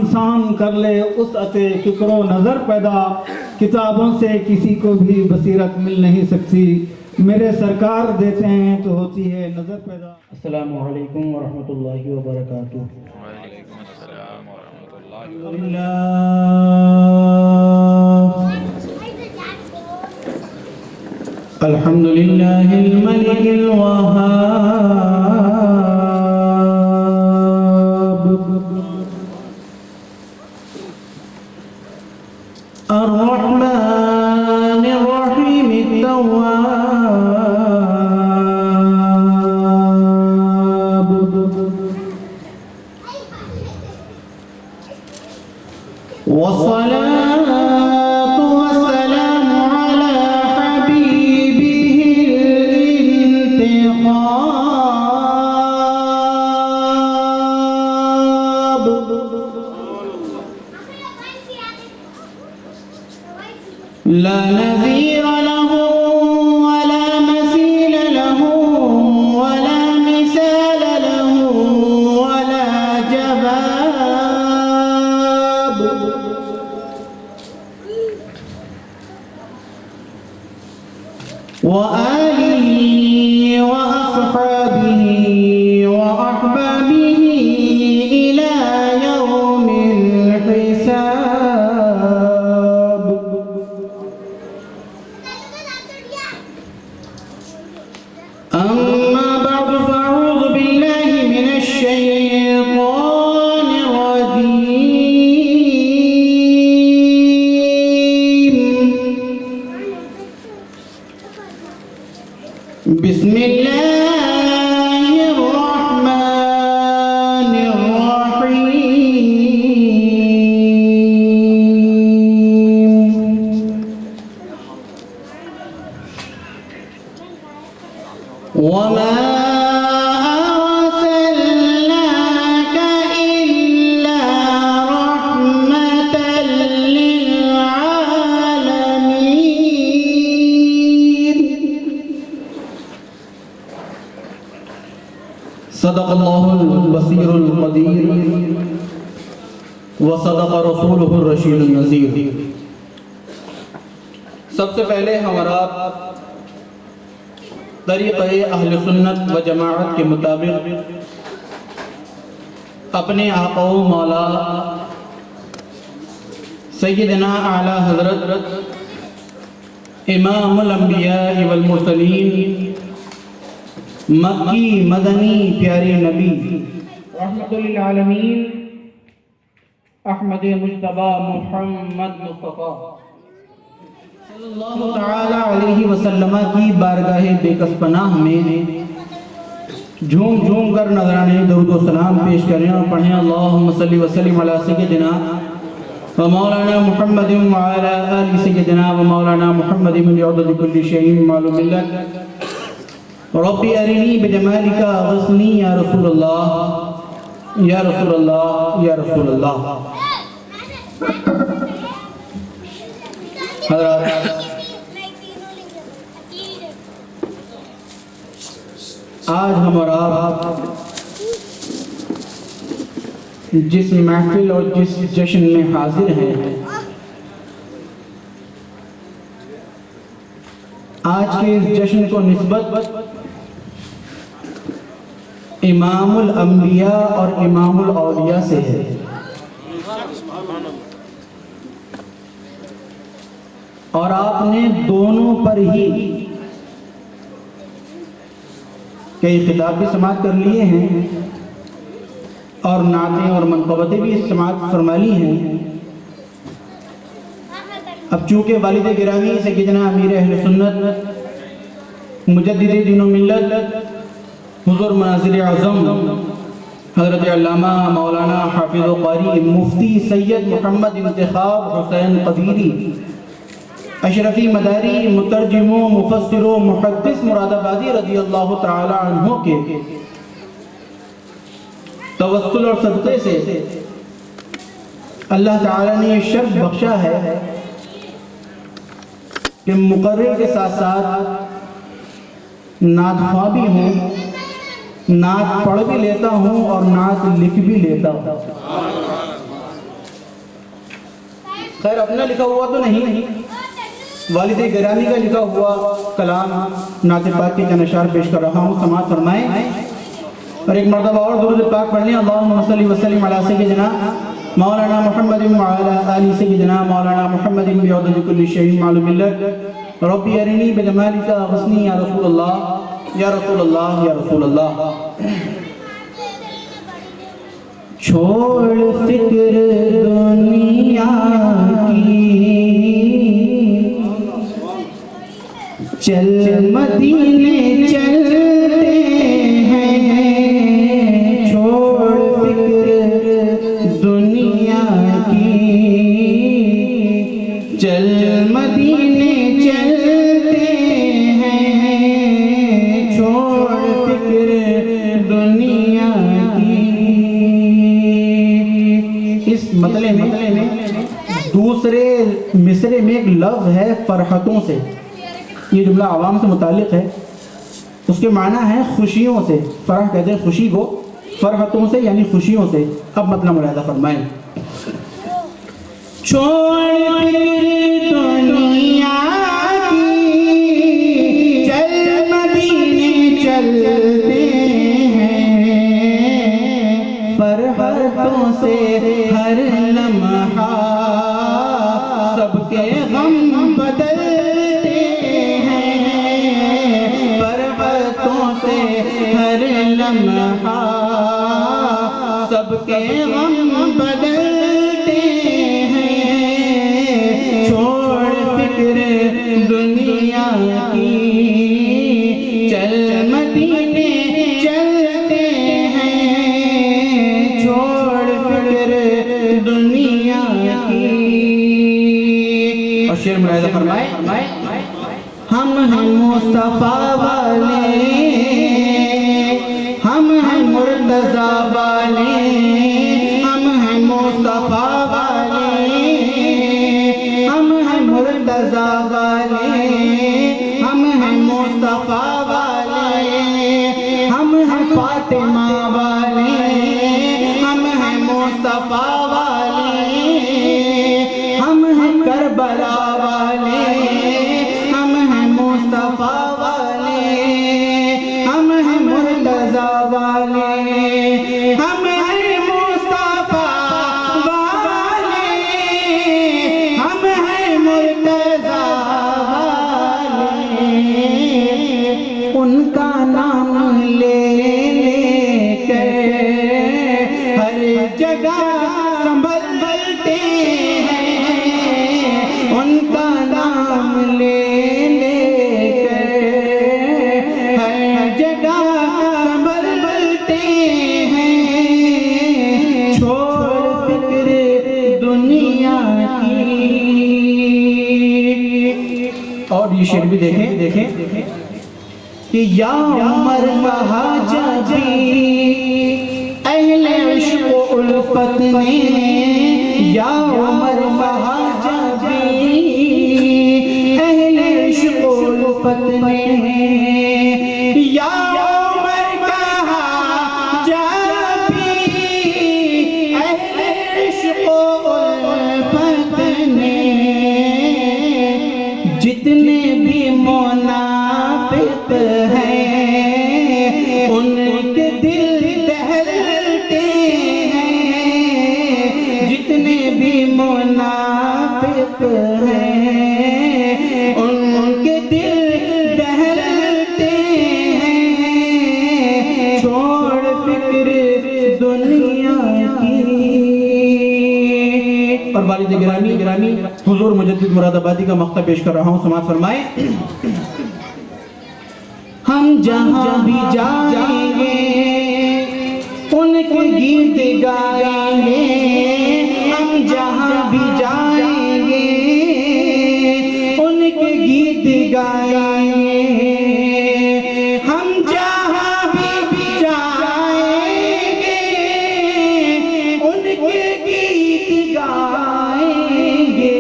انسان کر لے وسعت فکر و نظر پیدا، کتابوں سے کسی کو بھی بصیرت مل نہیں سکتی، میرے سرکار دیتے ہیں تو ہوتی ہے نظر پیدا۔ السلام علیکم ورحمۃ اللہ وبرکاتہ۔ وعلیکم السلام ورحمۃ اللہ الحمد للہ الملک الوہاب الرحمن الرحیم التواب والصلاة والسلام على حبيبه الانتخاب لا نذير له ولا مثيل له ولا مثال له ولا جباب وآله وأصحابه وأحبابه إلى يوم الحساب أما بعد فأعوذ بالله من الشيطان الرجيم بسم الله الرحمن الرحيم وما أرسلناك إلا رحمة للعالمين صدق الله البصير القدير وصدق رسوله الرشيد النذير۔ سب سے پہلے ہمارا طریقہ اہل سنت و جماعت کے مطابق اپنے آقا و مولا سیدنا اعلیٰ حضرت امام الانبیاء والمرسلین مکی مدنی پیارے نبی رحمت للعالمین احمد مجتبی محمد مصطفیٰ صلی اللہ تعالیٰ علیہ وسلم کی بارگاہ بے کس پناہ میں جھوم جھوم کر نذرانے درود و سلام پیش کریں اور پڑھیں اللہم صلی وسلم علی سیدنا و مولانا محمد وعلی آل سیدنا و مولانا محمد من عدد کل شیء معلوم لک ربی ارنی بجمالک اغثنی یا رسول اللہ یا رسول اللہ یا رسول اللہ۔ حضرات آج ہم اور آپ جس محفل اور جس جشن میں حاضر ہیں، آج کے اس جشن کو نسبت امام الانبیاء اور امام الاولیاء سے ہے۔ اور آپ نے دونوں پر ہی کئی خطاب بھی سماعت کر لیے ہیں اور نعتیں اور منقبتیں بھی سماعت فرما لی ہیں۔ اب چونکہ والد گرامی سیدنا امیر اہل سنت مجدد دین و ملت حضور مناظر اعظم حضرت علامہ مولانا حافظ و قاری مفتی سید محمد انتخاب حسین قدیری اشرفی مداری مترجم و مفسر و محدث مراد آبادی رضی اللہ تعالی عنہ کے توسل اور صدقے سے اللہ تعالی نے یہ شرف بخشا ہے کہ مقرر کے ساتھ ساتھ نعت خواں بھی ہوں، نعت پڑھ بھی لیتا ہوں اور نعت لکھ بھی لیتا ہوں۔ خیر اپنا لکھا ہوا تو نہیں، والد گرامی کا لکھا ہوا کلام نعت پاک کے چند اشعار پیش کر رہا ہوں، سماعت فرمائیں اور ایک مرتبہ اور درود پاک پڑھ لیں۔ اللہم صلی وسلم علی سیدنا مولانا محمد وعلی آل سیدنا مولانا محمد بعدد کل شیء معلوم لک ربی ارنی بجمالک غسنی یا رسول اللہ یا رسول اللہ یا رسول اللہ۔ چھوڑ فکر دنیا کی، چل مدینے چلتے ہیں، چھوڑ فکر دنیا کی، چل مدینے چلتے ہیں، چھوڑ فکر دنیا کی۔ اس مطلع میں دوسرے مصرے میں ایک لفظ ہے فرحتوں سے، یہ جملہ عوام سے متعلق ہے، اس کے معنی ہے خوشیوں سے، فرح کہتے ہیں خوشی کو، فرحتوں سے یعنی خوشیوں سے۔ اب مطلب ملاحظہ فرمائیں۔ چھوڑ دنیا کی، چل مدینے چلتے ہیں، فرحتوں سے ہر لمحہ سب کے غم بدلتے ہیں، فرحتوں سے ہر لمحہ سب کے غم بدلتے ہیں، چھوڑ فکر دنیا کی، چل مدینے چلتے ہیں، چھوڑ فکر دنیا کی۔ اور شعر ملاحظہ فرمائے۔ ہم ہیں مصطفیٰ والے، ہم ہیں مرتضیٰ والے، ہم ہیں مصطفیٰ والے، ہم ہیں مرتضیٰ والے، ہم ہیں مصطفیٰ والے، ہم ہیں فاطمہ والے، ہم ہیں مصطفیٰ والے، ہم ہیں کربلا والے، ہم ہیں مصطفیٰ والے، ہم ہیں مرتضیٰ والے، ہم ہیں مصطفیٰ والے، ہم ہیں مرتضیٰ والے۔ ان کا نام لے لے کر ہر جگہ سنبھلتے ہیں، ان کا نام لے لے کر ہر جگہ سنبھلتے ہیں، چھوڑ فکر دنیا کی۔ اور یہ شعر بھی دیکھیں کہ یا عمر کہا جبھی اہل عشق و الفت نے، یا عمر کہا جبھی اہل عشق و الفت نے، یا عمر کہا جبھی اہل عشق و الفت نے، جتنے بھی منافق ہیں ان کے دل دہلتے ہیں، جتنے بھی منافق ہیں ان کے دل دہلتے ہیں، چھوڑ فکر دنیا کی۔ اور والد گرامی حضور مجدد مراد آبادی کا مقطع پیش کر رہا ہوں، سماعت فرمائیں۔ ہم جہاں بھی جائیں گے ان کے گیت گائیں گے، ہم جہاں بھی جائیں گے ان کے گیت گائیں گے، ہم جہاں بھی جائیں گے ان کے گیت گائیں گے۔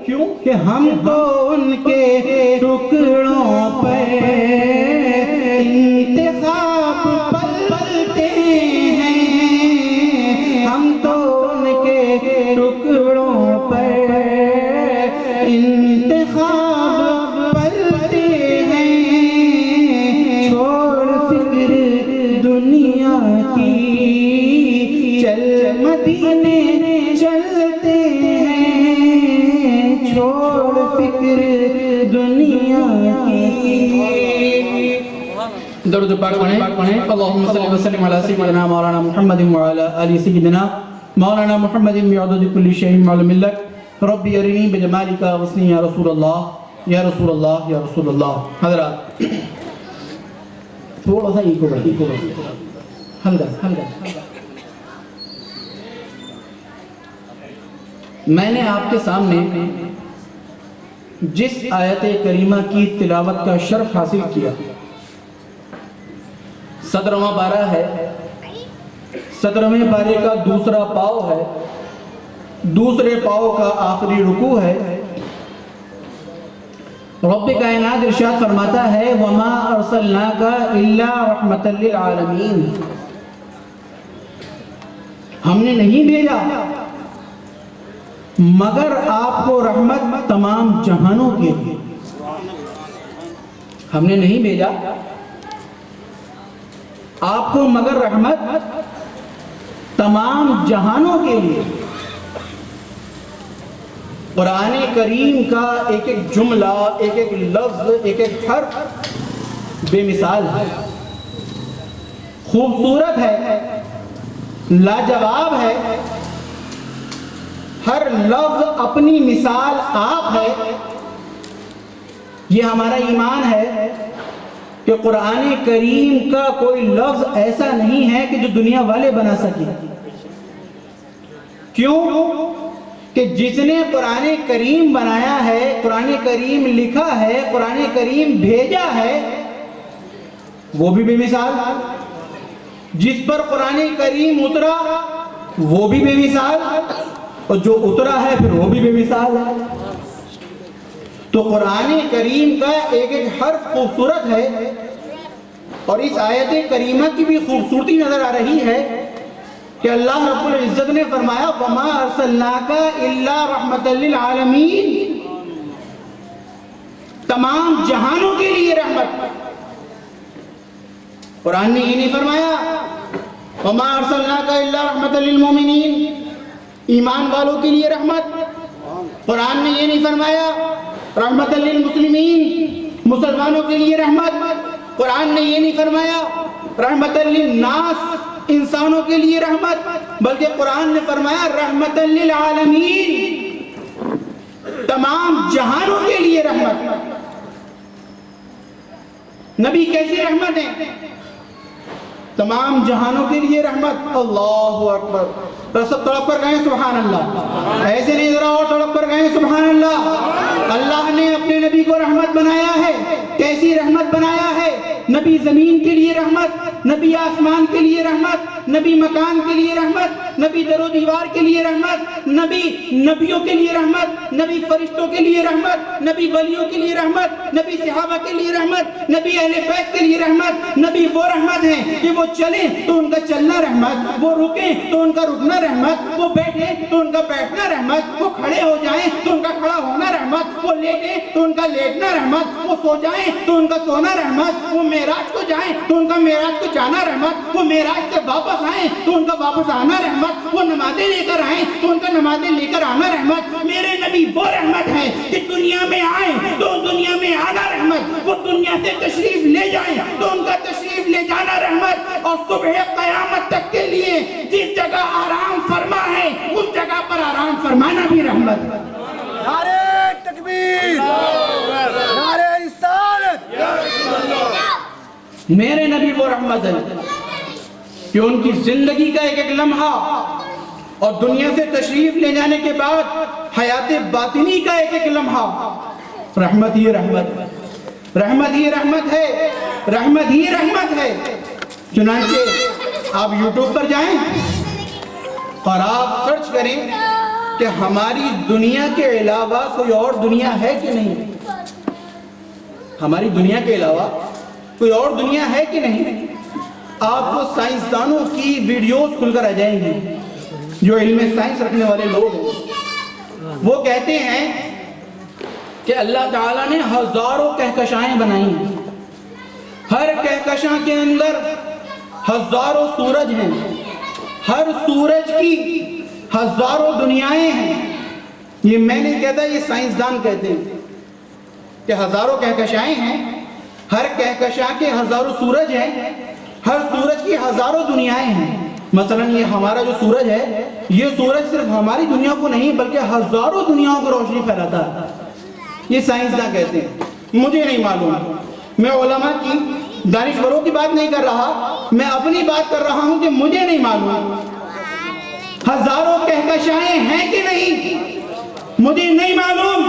کیوں کہ ہم تو ان کے ٹکڑوں پر انتخاب پلتے ہیں، ہم تو ان کے ٹکڑوں پر دیکھنے چلتے ہیں، چھوڑ فکر دنیا کی۔ درود پاک پڑھیں۔ اللہم صلی وسلم علی سیدنا مولانا محمد وعلی آل سیدنا مولانا محمد بعدد کل شیء معلوم لک ربی ارنی بجمالک غسنی یا رسول اللہ یا رسول اللہ یا رسول اللہ۔ حضرات تھوڑا سا ایکو بڑھ ہلکا۔ میں نے آپ کے سامنے جس آیت کریمہ کی تلاوت کا شرف حاصل کیا 17واں پارہ ہے، 17ویں پارے کا دوسرا پاؤ ہے، دوسرے پاؤ کا آخری رکوع ہے۔ رب کائنات ارشاد فرماتا ہے وَمَا أَرْسَلْنَاكَ إِلَّا رَحْمَةً لِلْعَالَمِينَ، ہم نے نہیں بھیجا مگر آپ کو رحمت تمام جہانوں کے لیے۔ ہم نے نہیں بھیجا آپ کو مگر رحمت تمام جہانوں کے لیے۔ قرآن کریم کا ایک ایک جملہ، ایک ایک لفظ، ایک ایک حرف بے مثال ہے، خوبصورت ہے، لاجواب ہے، ہر لفظ اپنی مثال آپ ہے۔ یہ ہمارا ایمان ہے کہ قرآن کریم کا کوئی لفظ ایسا نہیں ہے کہ جو دنیا والے بنا سکے۔ کیوں؟ کہ جس نے قرآن کریم بنایا ہے، قرآن کریم لکھا ہے، قرآن کریم بھیجا ہے، وہ بھی بے مثال۔ جس پر قرآن کریم اترا وہ بھی بے مثال، اور جو اترا ہے پھر وہ بھی بے مثال ہے۔ تو قرآن کریم کا ایک ایک حرف خوبصورت ہے، اور اس آیت کریمہ کی بھی خوبصورتی نظر آ رہی ہے کہ اللہ رب العزت نے فرمایا وَمَا أَرْسَلْنَاكَ إِلَّا رَحْمَةً لِلْعَالَمِينَ، تمام جہانوں کے لیے رحمت۔ قرآن نے یہ نہیں فرمایا وَمَا أَرْسَلْنَاكَ إِلَّا رَحْمَةً لِلْمُؤْمِنِينَ، ایمان والوں کے لیے رحمت۔ قرآن نے یہ نہیں فرمایا رحمۃ للمسلمین، مسلمانوں کے لیے رحمت۔ قرآن نے یہ نہیں فرمایا رحمۃ للناس، انسانوں کے لیے رحمت، بلکہ قرآن نے فرمایا رحمۃ للعالمین، تمام جہانوں کے لیے رحمت۔ نبی کیسی رحمت ہے؟ تمام جہانوں کے لیے رحمت۔ اللہ اکبر، سب تڑپ کر گئے سبحان اللہ، ایسے نہیں ذرا اور تڑپ کر گئے سبحان اللہ۔ اللہ نے اپنے نبی کو رحمت بنایا ہے۔ کیسی رحمت بنایا ہے؟ نبی زمین کے لیے رحمت، نبی آسمان کے لیے رحمت، نبی مکان کے لیے رحمت، نبی در و دیوار کے لیے رحمت، نبی نبیوں کے لیے رحمت، نبی فرشتوں کے لیے رحمت، نبی ولیوں کے لیے رحمت، نبی صحابہ کے لیے رحمت، نبی اہل بیت کے لیے رحمت۔ نبی وہ رحمت ہیں کہ وہ چلیں تو ان کا چلنا رحمت، وہ رکیں تو ان کا رکنا رحمت، وہ بیٹھیں تو ان کا بیٹھنا رحمت، وہ کھڑے ہو جائیں تو ان کا کھڑا ہونا رحمت، وہ لیٹیں تو ان کا لیٹنا رحمت، وہ سو جائیں تو ان کا سونا رحمت، وہ معراج کو جائیں تو ان کا معراج کو جانا رحمت، وہ معراج سے واپس آئیں تو ان کا واپس آنا رحمت، وہ نمازیں لے کر آئیں تو ان کا نمازیں لے کر آنا رحمت۔ میرے نبی وہ رحمت ہے کہ دنیا میں آئیں تو دنیا میں آنا رحمت، وہ دنیا سے تشریف لے جائیں تو ان کا تشریف لے جانا رحمت، اور صبح قیامت تک کے لیے جس جگہ آرام فرما ہے اس جگہ پر آرام فرمانا بھی رحمت۔ نعرہ تکبیر، نعرہ رسالت۔ میرے نبی وہ رحمت ہے کہ ان کی زندگی کا ایک ایک لمحہ اور دنیا سے تشریف لے جانے کے بعد حیات باطنی کا ایک ایک لمحہ رحمت ہی رحمت ہے، رحمت ہی رحمت ہے، رحمت ہی رحمت ہے۔ چنانچہ آپ یوٹیوب پر جائیں اور آپ سرچ کریں کہ ہماری دنیا کے علاوہ کوئی اور دنیا ہے کہ نہیں، ہماری دنیا کے علاوہ کوئی اور دنیا ہے کہ نہیں۔ آپ کو سائنسدانوں کی ویڈیوز کھل کر آ جائیں گی، جو علم سائنس رکھنے والے لوگ ہیں، وہ کہتے ہیں کہ اللہ تعالیٰ نے ہزاروں کہکشائیں بنائی ہیں، ہر کہکشاں کے اندر ہزاروں سورج ہیں، ہر سورج کی ہزاروں دنیایں ہیں. یہ میں نہیں کہتا، یہ سائنسدان کہتے ہیں کہ ہزاروں کہکشائیں ہیں. ہر کہکشاں کے ہزاروں سورج ہیں، ہر سورج کی ہزاروں دنیایں ہیں. مثلا یہ ہمارا جو سورج ہے، یہ سورج صرف ہماری دنیا کو نہیں بلکہ ہزاروں دنیاوں کو روشنی پھیلاتا ہے. یہ سائنسداں کہتے ہیں، مجھے نہیں معلوم. میں علماء کی، دانشوروں کی بات نہیں کر رہا، میں اپنی بات کر رہا ہوں کہ مجھے نہیں معلوم ہزاروں کہکشائیں ہیں کہ نہیں. مجھے نہیں معلوم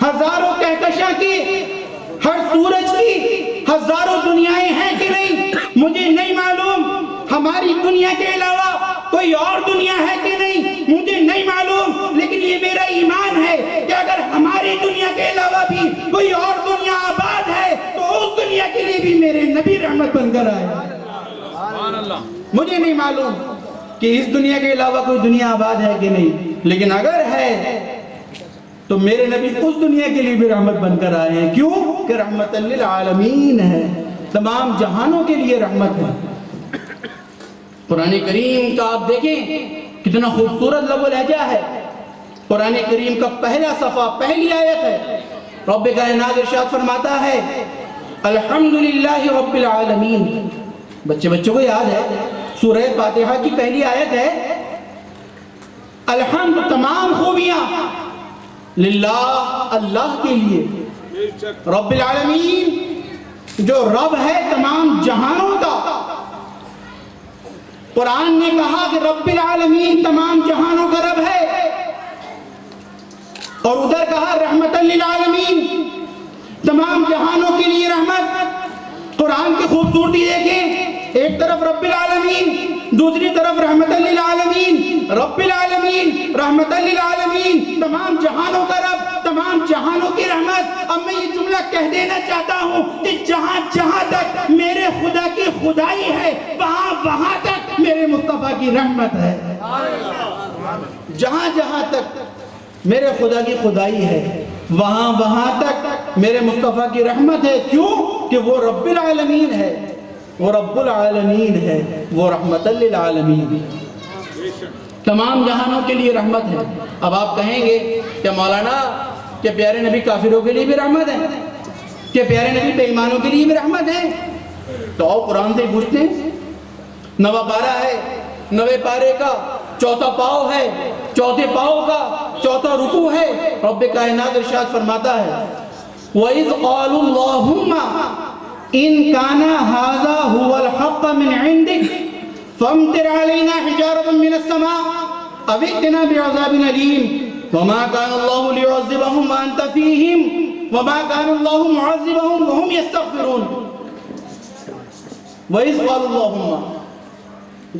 ہزاروں کہکشاں کی، ہر سورج کی ہزاروں دنیایں ہیں کہ نہیں. مجھے نہیں معلوم ہماری دنیا کے علاوہ کوئی اور دنیا ہے کہ نہیں. مجھے نہیں معلوم، لیکن یہ میرا ایمان ہے کہ اگر ہماری دنیا کے علاوہ بھی کوئی اور دنیا آباد ہے تو اس دنیا کے لیے بھی میرے نبی رحمت بن کر آئے. مجھے نہیں معلوم کہ اس دنیا کے علاوہ کوئی دنیا آباد ہے کہ نہیں، لیکن اگر ہے تو میرے نبی اس دنیا کے لیے بھی رحمت بن کر آئے ہیں. کیوں؟ کہ رحمت للعالمین ہے، تمام جہانوں کے لیے رحمت ہے. قرآن کریم کا آپ دیکھیں کتنا خوبصورت لب و لہجہ ہے. قرآن کریم کا پہلا صفحہ، پہلی آیت ہے، رب کائنات ارشاد فرماتا ہے الحمدللہ رب العالمین. بچوں کو یاد ہے سورہ فاتحہ کی پہلی آیت ہے الحمد، تمام خوبیاں للہ، اللہ کے لیے، رب العالمین جو رب ہے تمام جہانوں کا. قرآن نے کہا کہ رب العالمین تمام جہانوں کا رب ہے، اور ادھر کہا رحمت للعالمین، تمام جہانوں کے لیے رحمت. قرآن کی خوبصورتی دیکھیں، ایک طرف رب العالمین، دوسری طرف رحمت للعالمین. رب العالمین، رحمت للعالمین، تمام جہانوں کا رب، تمام جہانوں کی رحمت. اب میں یہ جملہ کہہ دینا چاہتا ہوں کہ جہاں جہاں تک میرے خدا کی خدائی ہے وہاں تک میرے مصطفیٰ کی رحمت ہے. جہاں جہاں تک میرے خدا کی خدائی ہے وہاں تک میرے مصطفیٰ کی رحمت ہے. کیوں؟ کہ وہ رب العالمین ہے، وہ رب العالمین ہے، وہ رحمت للعالمین، تمام جہانوں کے لیے رحمت ہے. اب آپ کہیں گے کہ مولانا کہ پیارے نبی کافروں کے لیے بھی رحمت ہے، کہ پیارے نبی بے ایمانوں کے لیے بھی رحمت ہے. تو آؤ قرآن سے پوچھتے ہیں. 9واں پارہ ہے، 9ویں پارے کا 4تھا پاؤ ہے، 4تھے پاؤ کا 4تھا رکوع ہے. رب کائنات ارشاد فرماتا ہے وَإِذْ قَالُوا اللَّهُمَّ إِن كَانَ هَذَا هُوَ الْحَقَّ مِنْ عِنْدِكَ فَامْطِرْ عَلَيْنَا حِجَارَةً مِنَ السَّمَاءِ أَوْ ائْتِنَا بِعَذَابٍ أَلِيمٍ وَمَا كَانَ اللَّهُ لِيُعَذِّبَهُمْ وَأَنْتَ فِيهِمْ وَمَا كَانَ اللَّهُ مُعَذِّبَهُمْ وَهُمْ يَسْتَغْفِرُونَ. وَإِذْ قَالُوا اللَّهُمَّ،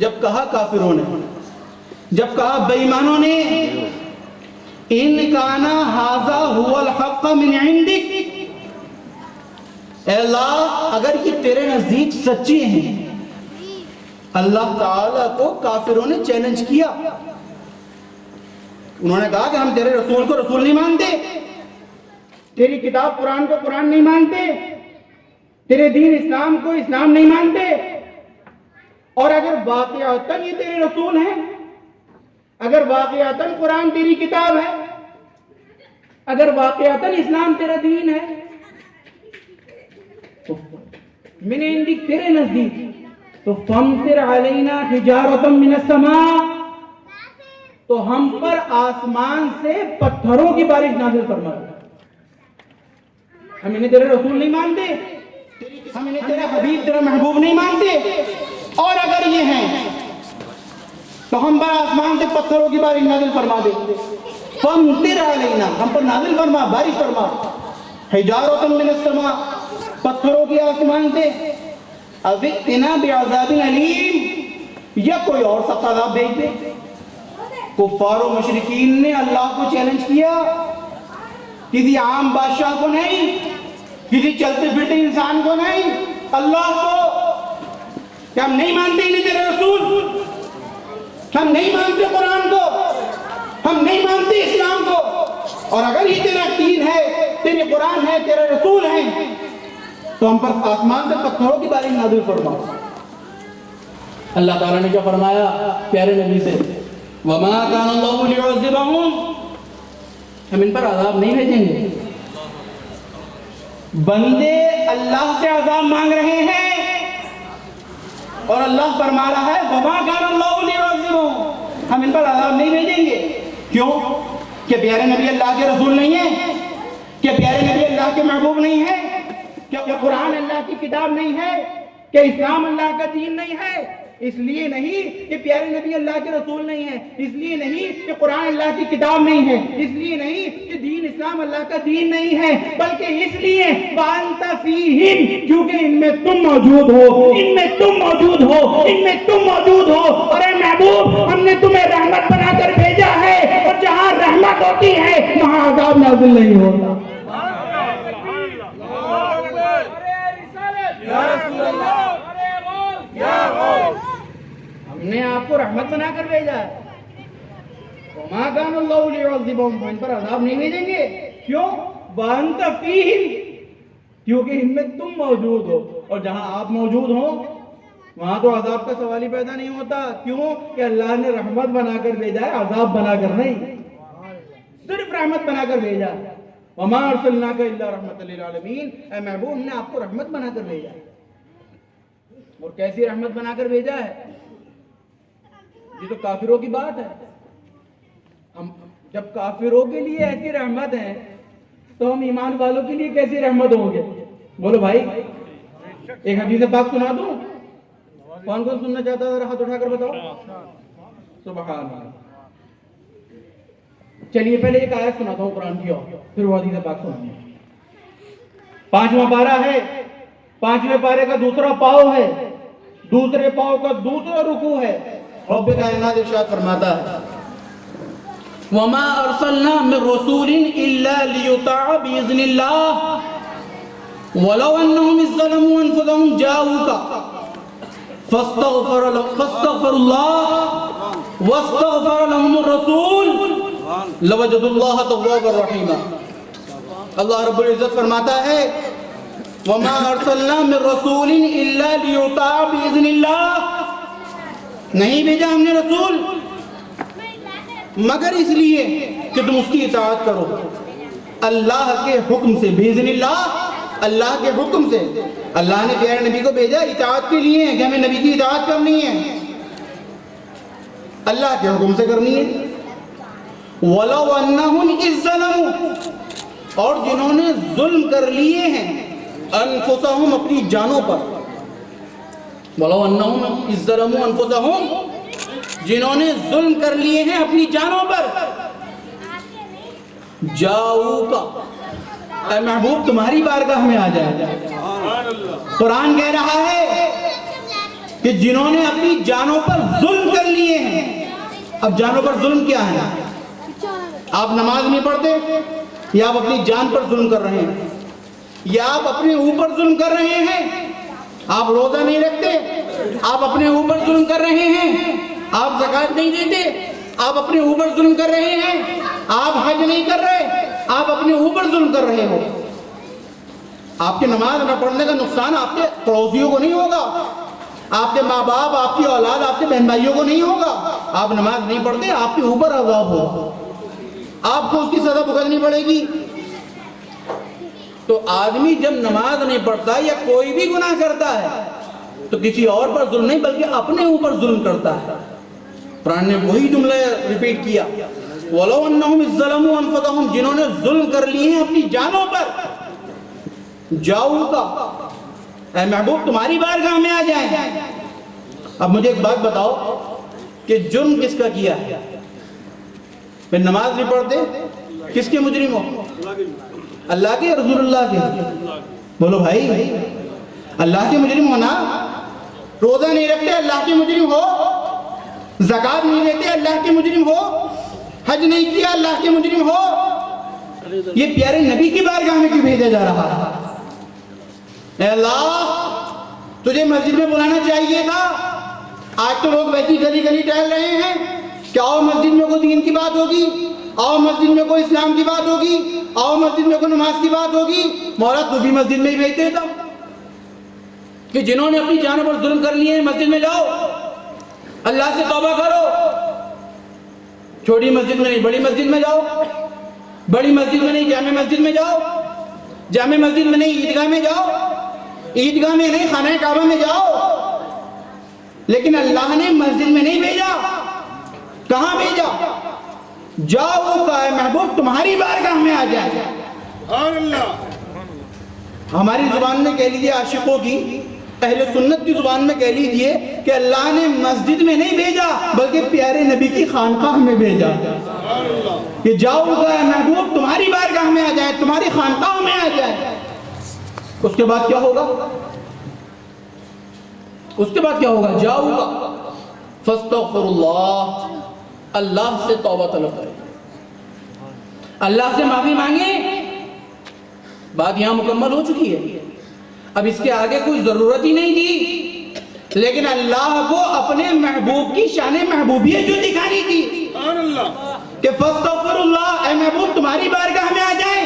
جب کہا کافروں نے، جب کہا بے ایمانوں نے، ان کانا ھذا ھو الحق من عندک، اے اللہ اگر یہ تیرے نزدیک سچی ہیں. اللہ تعالیٰ کو کافروں نے چیلنج کیا. انہوں نے کہا کہ ہم تیرے رسول کو رسول نہیں مانتے، تیری کتاب قرآن کو قرآن نہیں مانتے، تیرے دین اسلام کو اسلام نہیں مانتے. اور اگر واقعتاً یہ تیرے رسول ہیں، اگر واقعتاً قرآن تیری کتاب ہے، اگر واقعتاً اسلام تیرا دین ہے، من عندک تیرے نزدیک، تو فامطر علینا حجارۃ من السماء، تو ہم پر آسمان سے پتھروں کی بارش نازل فرما دے. ہم انہیں تیرے رسول نہیں مانتے، ہم انہیں تیرے حبیب تیرا محبوب نہیں مانتے، اور اگر یہ ہیں تو ہم پر آسمان سے پتھروں کی بارش نازل فرما دے. فامطر علینا، ہم پر نازل فرما، بارش فرما. حجارۃ من السماء، پتھروں کی آسمان سے. او ائتنا بعذاب علیم، یا کوئی اور سخت عذاب بھیج دے. کفار و مشرکین نے اللہ کو چیلنج کیا، کسی عام بادشاہ کو نہیں، کسی چلتے پھرتے انسان کو نہیں، اللہ کو، کہ ہم نہیں مانتے انہیں تیرے رسول، ہم نہیں مانتے قرآن کو، ہم نہیں مانتے اسلام کو، اور اگر یہ تیرا دین ہے، تیرے قرآن ہے، تیرے رسول ہیں، تو ہم پر آسمان سے پتھروں کی بارش نازل فرما. اللہ تعالیٰ نے کیا فرمایا پیارے نبی سے؟ وما كان الله ليعذبهم، ہم ان پر عذاب نہیں بھیجیں گے. بندے اللہ سے عذاب مانگ رہے ہیں اور اللہ فرما رہا ہے وما كان الله ليعذبهم، ہم ان پر عذاب نہیں بھیجیں گے. کیوں؟ کہ پیارے نبی اللہ کے رسول نہیں ہیں؟ کہ پیارے نبی اللہ کے محبوب نہیں ہیں؟ کہ قرآن اللہ کی کتاب نہیں ہے؟ کہ اسلام اللہ کا دین نہیں ہے؟ اس لیے نہیں کہ پیارے نبی اللہ کے رسول نہیں ہیں، اس لیے نہیں کہ قرآن اللہ کی کتاب نہیں ہے، اس لیے نہیں کہ دین اسلام اللہ کا دین نہیں ہے، بلکہ اس لیے وَأَنْتَ فِيهِمْ، کیونکہ ان میں تم موجود ہو، ان میں تم موجود ہو، ان میں تم موجود ہو. اور اے محبوب، ہم نے تمہیں رحمت بنا کر بھیجا ہے، اور جہاں رحمت ہوتی ہے وہاں عذاب نازل نہیں ہوتا. ہم نے آپ کو رحمت بنا کر بھیجا ہے. وَمَا كَانَ اللَّهُ لِيُعَذِّبَهُمْ، ان پر عذاب نہیں بھیجیں گے. کیوں؟ وَأَنْتَ فِيهِمْ، کیونکہ ان میں تم موجود ہو، اور جہاں آپ موجود ہوں وہاں تو عذاب کا سوال ہی پیدا نہیں ہوتا. کیوں؟ کہ اللہ نے رحمت بنا کر بھیجا ہے، عذاب بنا کر نہیں، صرف رحمت بنا کر بھیجا. وَمَا أَرْسَلْنَاكَ إِلَّا رَحْمَةً لِلْعَالَمِينَ، اے محبوب ہم نے آپ کو رحمت بنا کر بھیجا ہے. اور کیسی رحمت بنا کر بھیجا ہے؟ یہ تو کافروں کی بات ہے. ہم جب کافروں کے لیے ایسی رحمت ہے تو ہم ایمان والوں کے لیے کیسی رحمت ہوں گے؟ بولو بھائی. ایک حدیث پاک سنا دوں؟ کون کون سننا چاہتا ہے؟ ہاتھ اٹھا کر بتاؤ. سبحان اللہ. چلیے پہلے ایک آیت سناتا ہوں قرآن کی، اور پھر وہ حدیث پاک سناؤں گا. 5واں پارہ ہے، 5ویں پارے کا دوسرا پاؤ ہے، دوسرے پاؤ کا دوسرا رکوع ہے. رب کائنات ارشاد فرماتا ہے وَمَا أَرْسَلْنَا مِن رَّسُولٍ إِلَّا لِيُطَاعَ بِإِذْنِ اللَّهِ وَلَوْ أَنَّهُمْ إِذ ظَّلَمُوا أَنفُسَهُمْ جَاءُوكَ فَاسْتَغْفَرُوا اللَّهَ وَاسْتَغْفَرَ لَهُمُ الرَّسُولُ لَوَجَدُوا اللَّهَ تَوَّابًا رَّحِيمًا. اللہ رب العزت فرماتا ہے وَمَا أَرْسَلْنَا مِن رَّسُولٍ إِلَّا لِيُطَاعَ بِإِذْنِ اللَّهِ، نہیں بھیجا ہم نے رسول مگر اس لیے کہ تم اس کی اطاعت کرو اللہ کے حکم سے. بِإِذْنِ اللَّهِ، اللہ کے حکم سے. اللہ نے پیارے نبی کو بھیجا اطاعت کے لیے کہ ہمیں نبی کی اطاعت کرنی ہے، اللہ کے حکم سے کرنی ہے. وَلَوْ أَنَّهُمْ إِذْ ظَلَمُوا، اور جنہوں نے ظلم کر لیے ہیں انفسہم، اپنی جانوں پر. وَلَوْ أَنَّهُمْ إِذْ ظَلَمُوا أَنفُسَهُمْ، جنہوں نے ظلم کر لیے ہیں اپنی جانوں پر. جاؤکا، اے محبوب تمہاری بارگاہ میں آ جائے. قرآن کہہ رہا ہے کہ جنہوں نے اپنی جانوں پر ظلم کر لیے ہیں. اب جانوں پر ظلم کیا ہے؟ آپ نماز نہیں پڑھتے، یا آپ اپنی جان پر ظلم کر رہے ہیں، یا آپ اپنے اوپر ظلم کر رہے ہیں. آپ روزہ نہیں رکھتے، آپ اپنے اوپر ظلم کر رہے ہیں. آپ زکوٰۃ نہیں دیتے، آپ اپنے اوپر ظلم کر رہے ہیں. آپ حج نہیں کر رہے، آپ اپنے اوپر ظلم کر رہے ہو. آپ کے نماز نہ پڑھنے کا نقصان آپ کے پڑوسیوں کو نہیں ہوگا، آپ کے ماں باپ، آپ کی اولاد، آپ کے بہن بھائیوں کو نہیں ہوگا. آپ نماز نہیں پڑھتے، آپ کے اوپر عذاب ہوگا، آپ کو اس کی سزا بھگتنی پڑے گی. تو آدمی جب نماز نہیں پڑھتا یا کوئی بھی گناہ کرتا ہے تو کسی اور پر ظلم نہیں بلکہ اپنے اوپر ظلم کرتا ہے. قرآن نے وہی جملہ ریپیٹ کیا وَلَوْ أَنَّهُمْ إِذْ ظَلَمُوا أَنفُسَهُمْ، جنہوں نے ظلم کر لیے ہیں اپنی جانوں پر. جاؤکا، اے محبوب تمہاری بارگاہ میں آ جائیں. اب مجھے ایک بات بتاؤ کہ جرم کس کا کیا ہے؟ پھر نماز نہیں پڑھتے، کس کے مجرم ہو؟ اللہ کے، رسول اللہ کے؟ بولو بھائی، اللہ کے مجرم ہونا. روزہ نہیں رکھتے، اللہ کے مجرم ہو. زکوٰۃ نہیں دیتے، اللہ کے مجرم ہو. حج نہیں کیا، اللہ کے مجرم ہو. یہ پیارے نبی کی بارگاہ میں کیوں بھیجا جا رہا ہے؟ اے اللہ، تجھے مسجد میں بلانا چاہیے تھا. آج تو لوگ ویسی گلی گلی ٹہل رہے ہیں کہ آؤ مسجد میں کوئی دین کی بات ہوگی، آؤ مسجد میں کوئی اسلام کی بات ہوگی، آؤ مسجد میں کوئی نماز کی بات ہوگی. مولا تو بھی مسجد میں ہی بھیج دیتا کہ جنہوں نے اپنی جانوں پر ظلم کر لیے ہیں مسجد میں جاؤ، اللہ سے توبہ کرو. چھوٹی مسجد میں نہیں بڑی مسجد میں جاؤ، بڑی مسجد میں نہیں جامع مسجد میں جاؤ، جامع مسجد میں نہیں عیدگاہ میں جاؤ، عیدگاہ میں نہیں خانہ کعبہ میں جاؤ۔ لیکن اللہ نے مسجد میں نہیں بھیجا، کہاں بھیجا؟ جاؤ کا محبوب تمہاری بارگاہ میں آ جائے۔ سبحان اللہ۔ ہماری زبان میں کہہ لیجئے، عاشقوں کی، اہل سنت کی زبان میں کہہ لیجئے کہ اللہ نے مسجد میں نہیں بھیجا بلکہ پیارے نبی کی خانقاہ میں بھیجا کہ جاؤ گا محبوب تمہاری بارگاہ میں آ جائے، تمہاری خانقاہ میں آ جائے۔ اس کے بعد کیا ہوگا؟ اس کے بعد کیا ہوگا؟ جاؤ گا فاستغفر اللہ، اللہ سے توبہ طلب کرے، اللہ سے معافی مانگے۔ بات یہاں مکمل ہو چکی ہے، اب اس کے آگے کوئی ضرورت ہی نہیں تھی، لیکن اللہ کو اپنے محبوب کی شان محبوبیت جو دکھانی تھی کہ فاستغفر اللہ، اے محبوب تمہاری بارگاہ میں آ جائیں،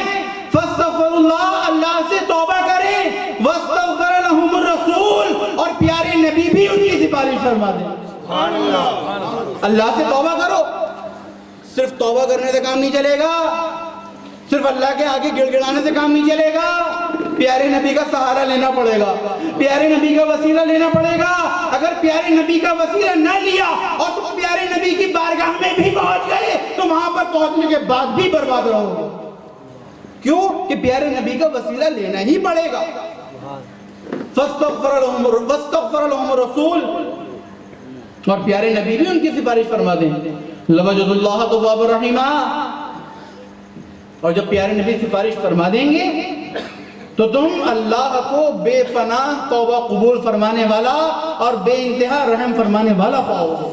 فاستغفر اللہ، اللہ سے توبہ کریں، واستغفر لهم الرسول، اور پیارے نبی بھی ان کی سفارش فرما دیں۔ اللہ سے توبہ کرو، صرف توبہ کرنے سے کام نہیں چلے گا، صرف اللہ کے آگے گڑ گڑانے سے کام نہیں چلے گا، پیارے نبی کا سہارا لینا پڑے گا، پیارے نبی کا وسیلہ لینا پڑے گا۔ اگر پیارے نبی کا وسیلہ نہ لیا اور تم پیارے نبی کی بارگاہ میں بھی پہنچ گئے تو وہاں پر پہنچنے کے بعد بھی برباد رہو گے۔ کیوں؟ کہ پیارے نبی کا وسیلہ لینا ہی پڑے گا۔ فاستغفر لهم الرسول، اور پیارے نبی بھی ان کی سفارش فرما دیں، لوجد اللہ تواب الرحیمہ، اور جب پیارے نبی سفارش فرما دیں گے تو تم اللہ کو بے پناہ توبہ قبول فرمانے والا اور بے انتہا رحم فرمانے والا پاؤ گے۔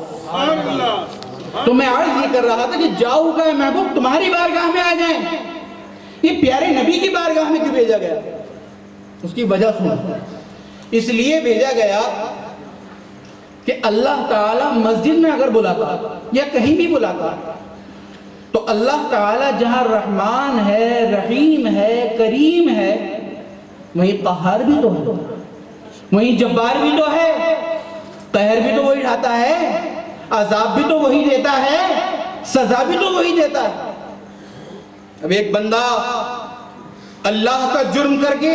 تو میں عرض یہ کر رہا تھا کہ جاؤ گا محبوب تمہاری بارگاہ میں آ جائیں، یہ پیارے نبی کی بارگاہ میں کیوں بھیجا گیا؟ اس کی وجہ سنو، اس لیے بھیجا گیا کہ اللہ تعالیٰ مسجد میں اگر بلاتا یا کہیں بھی بلاتا تو اللہ تعالیٰ جہاں رحمان ہے، رحیم ہے، کریم ہے، وہیں قہار بھی تو ہے، وہیں جبار بھی تو ہے، قہر بھی تو وہی ڈھاتا ہے، عذاب بھی تو وہی دیتا ہے، سزا بھی تو وہی دیتا ہے۔ اب ایک بندہ اللہ کا جرم کر کے،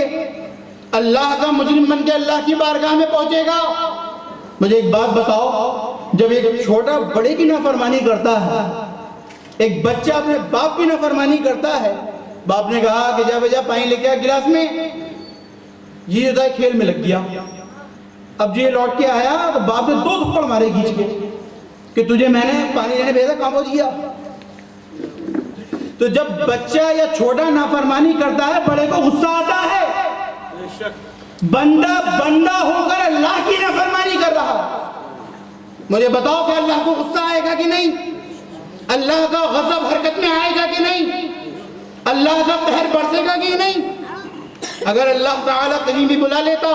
اللہ کا مجرم بن کے اللہ کی بارگاہ میں پہنچے گا۔ مجھے ایک بات بتاؤ، جب ایک چھوٹا بڑے کی نافرمانی کرتا ہے، ایک بچہ اپنے باپ کی نافرمانی کرتا ہے، باپ نے کہا کہ جا بجا پانی لے کے آ گلاس میں، یہ جو ہے کھیل میں لگ گیا، اب جو یہ لوٹ کے آیا تو باپ نے 2 تھپڑ مارے کھینچ کے کہ تجھے میں نے پانی لینے بھیجا، کہاں پہنچ گیا؟ تو جب بچہ یا چھوٹا نافرمانی کرتا ہے بڑے کو غصہ آتا ہے، بندہ ہو کر اللہ کی نافرمانی کر رہا، مجھے بتاؤ کہ اللہ کو غصہ آئے گا کہ نہیں؟ اللہ کا غضب حرکت میں آئے گا کہ نہیں؟ اللہ کا قہر برسے گا کہ نہیں؟ اگر اللہ تعالیٰ کہیں بھی بلا لیتا،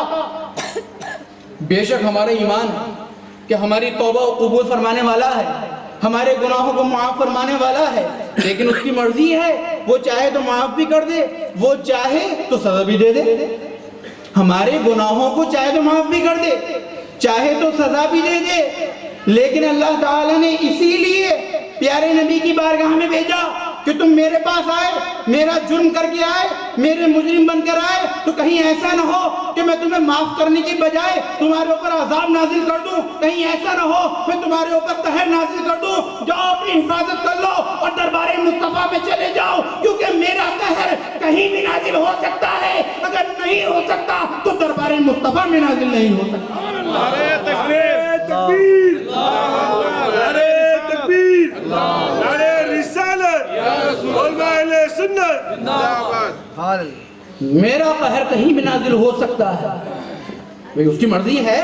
بے شک ہمارا ایمان ہے کہ ہماری توبہ قبول فرمانے والا ہے، ہمارے گناہوں کو معاف فرمانے والا ہے، لیکن اس کی مرضی ہے، وہ چاہے تو معاف بھی کر دے، وہ چاہے تو سزا بھی دے دے۔ ہمارے گناہوں کو چاہے تو معاف بھی کر دے، چاہے تو سزا بھی دے دے، لیکن اللہ تعالیٰ نے اسی لیے پیارے نبی کی بارگاہ میں بھیجا کہ تم میرے پاس آئے، میرا جرم کر کے آئے، میرے مجرم بن کر آئے، تو کہیں ایسا نہ ہو کہ میں تمہیں معاف کرنے کی بجائے تمہارے اوپر عذاب نازل کر دوں، کہیں ایسا نہ ہو میں تمہارے اوپر قہر نازل کر دوں۔ جاؤ اپنی حفاظت کر لو اور دربار مصطفیٰ میں چلے جاؤ، کیونکہ میرا قہر کہیں بھی نازل ہو سکتا ہے، اگر نہیں ہو سکتا تو دربار مصطفیٰ میں نازل نہیں ہو سکتا۔ نعرہ تکبیر، نعرہ تکبیر، نعرہ رسالت، علماء اہل سنت، میرا قہر کہیں بھی نازل ہو سکتا ہے، بھئی اس کی مرضی ہے،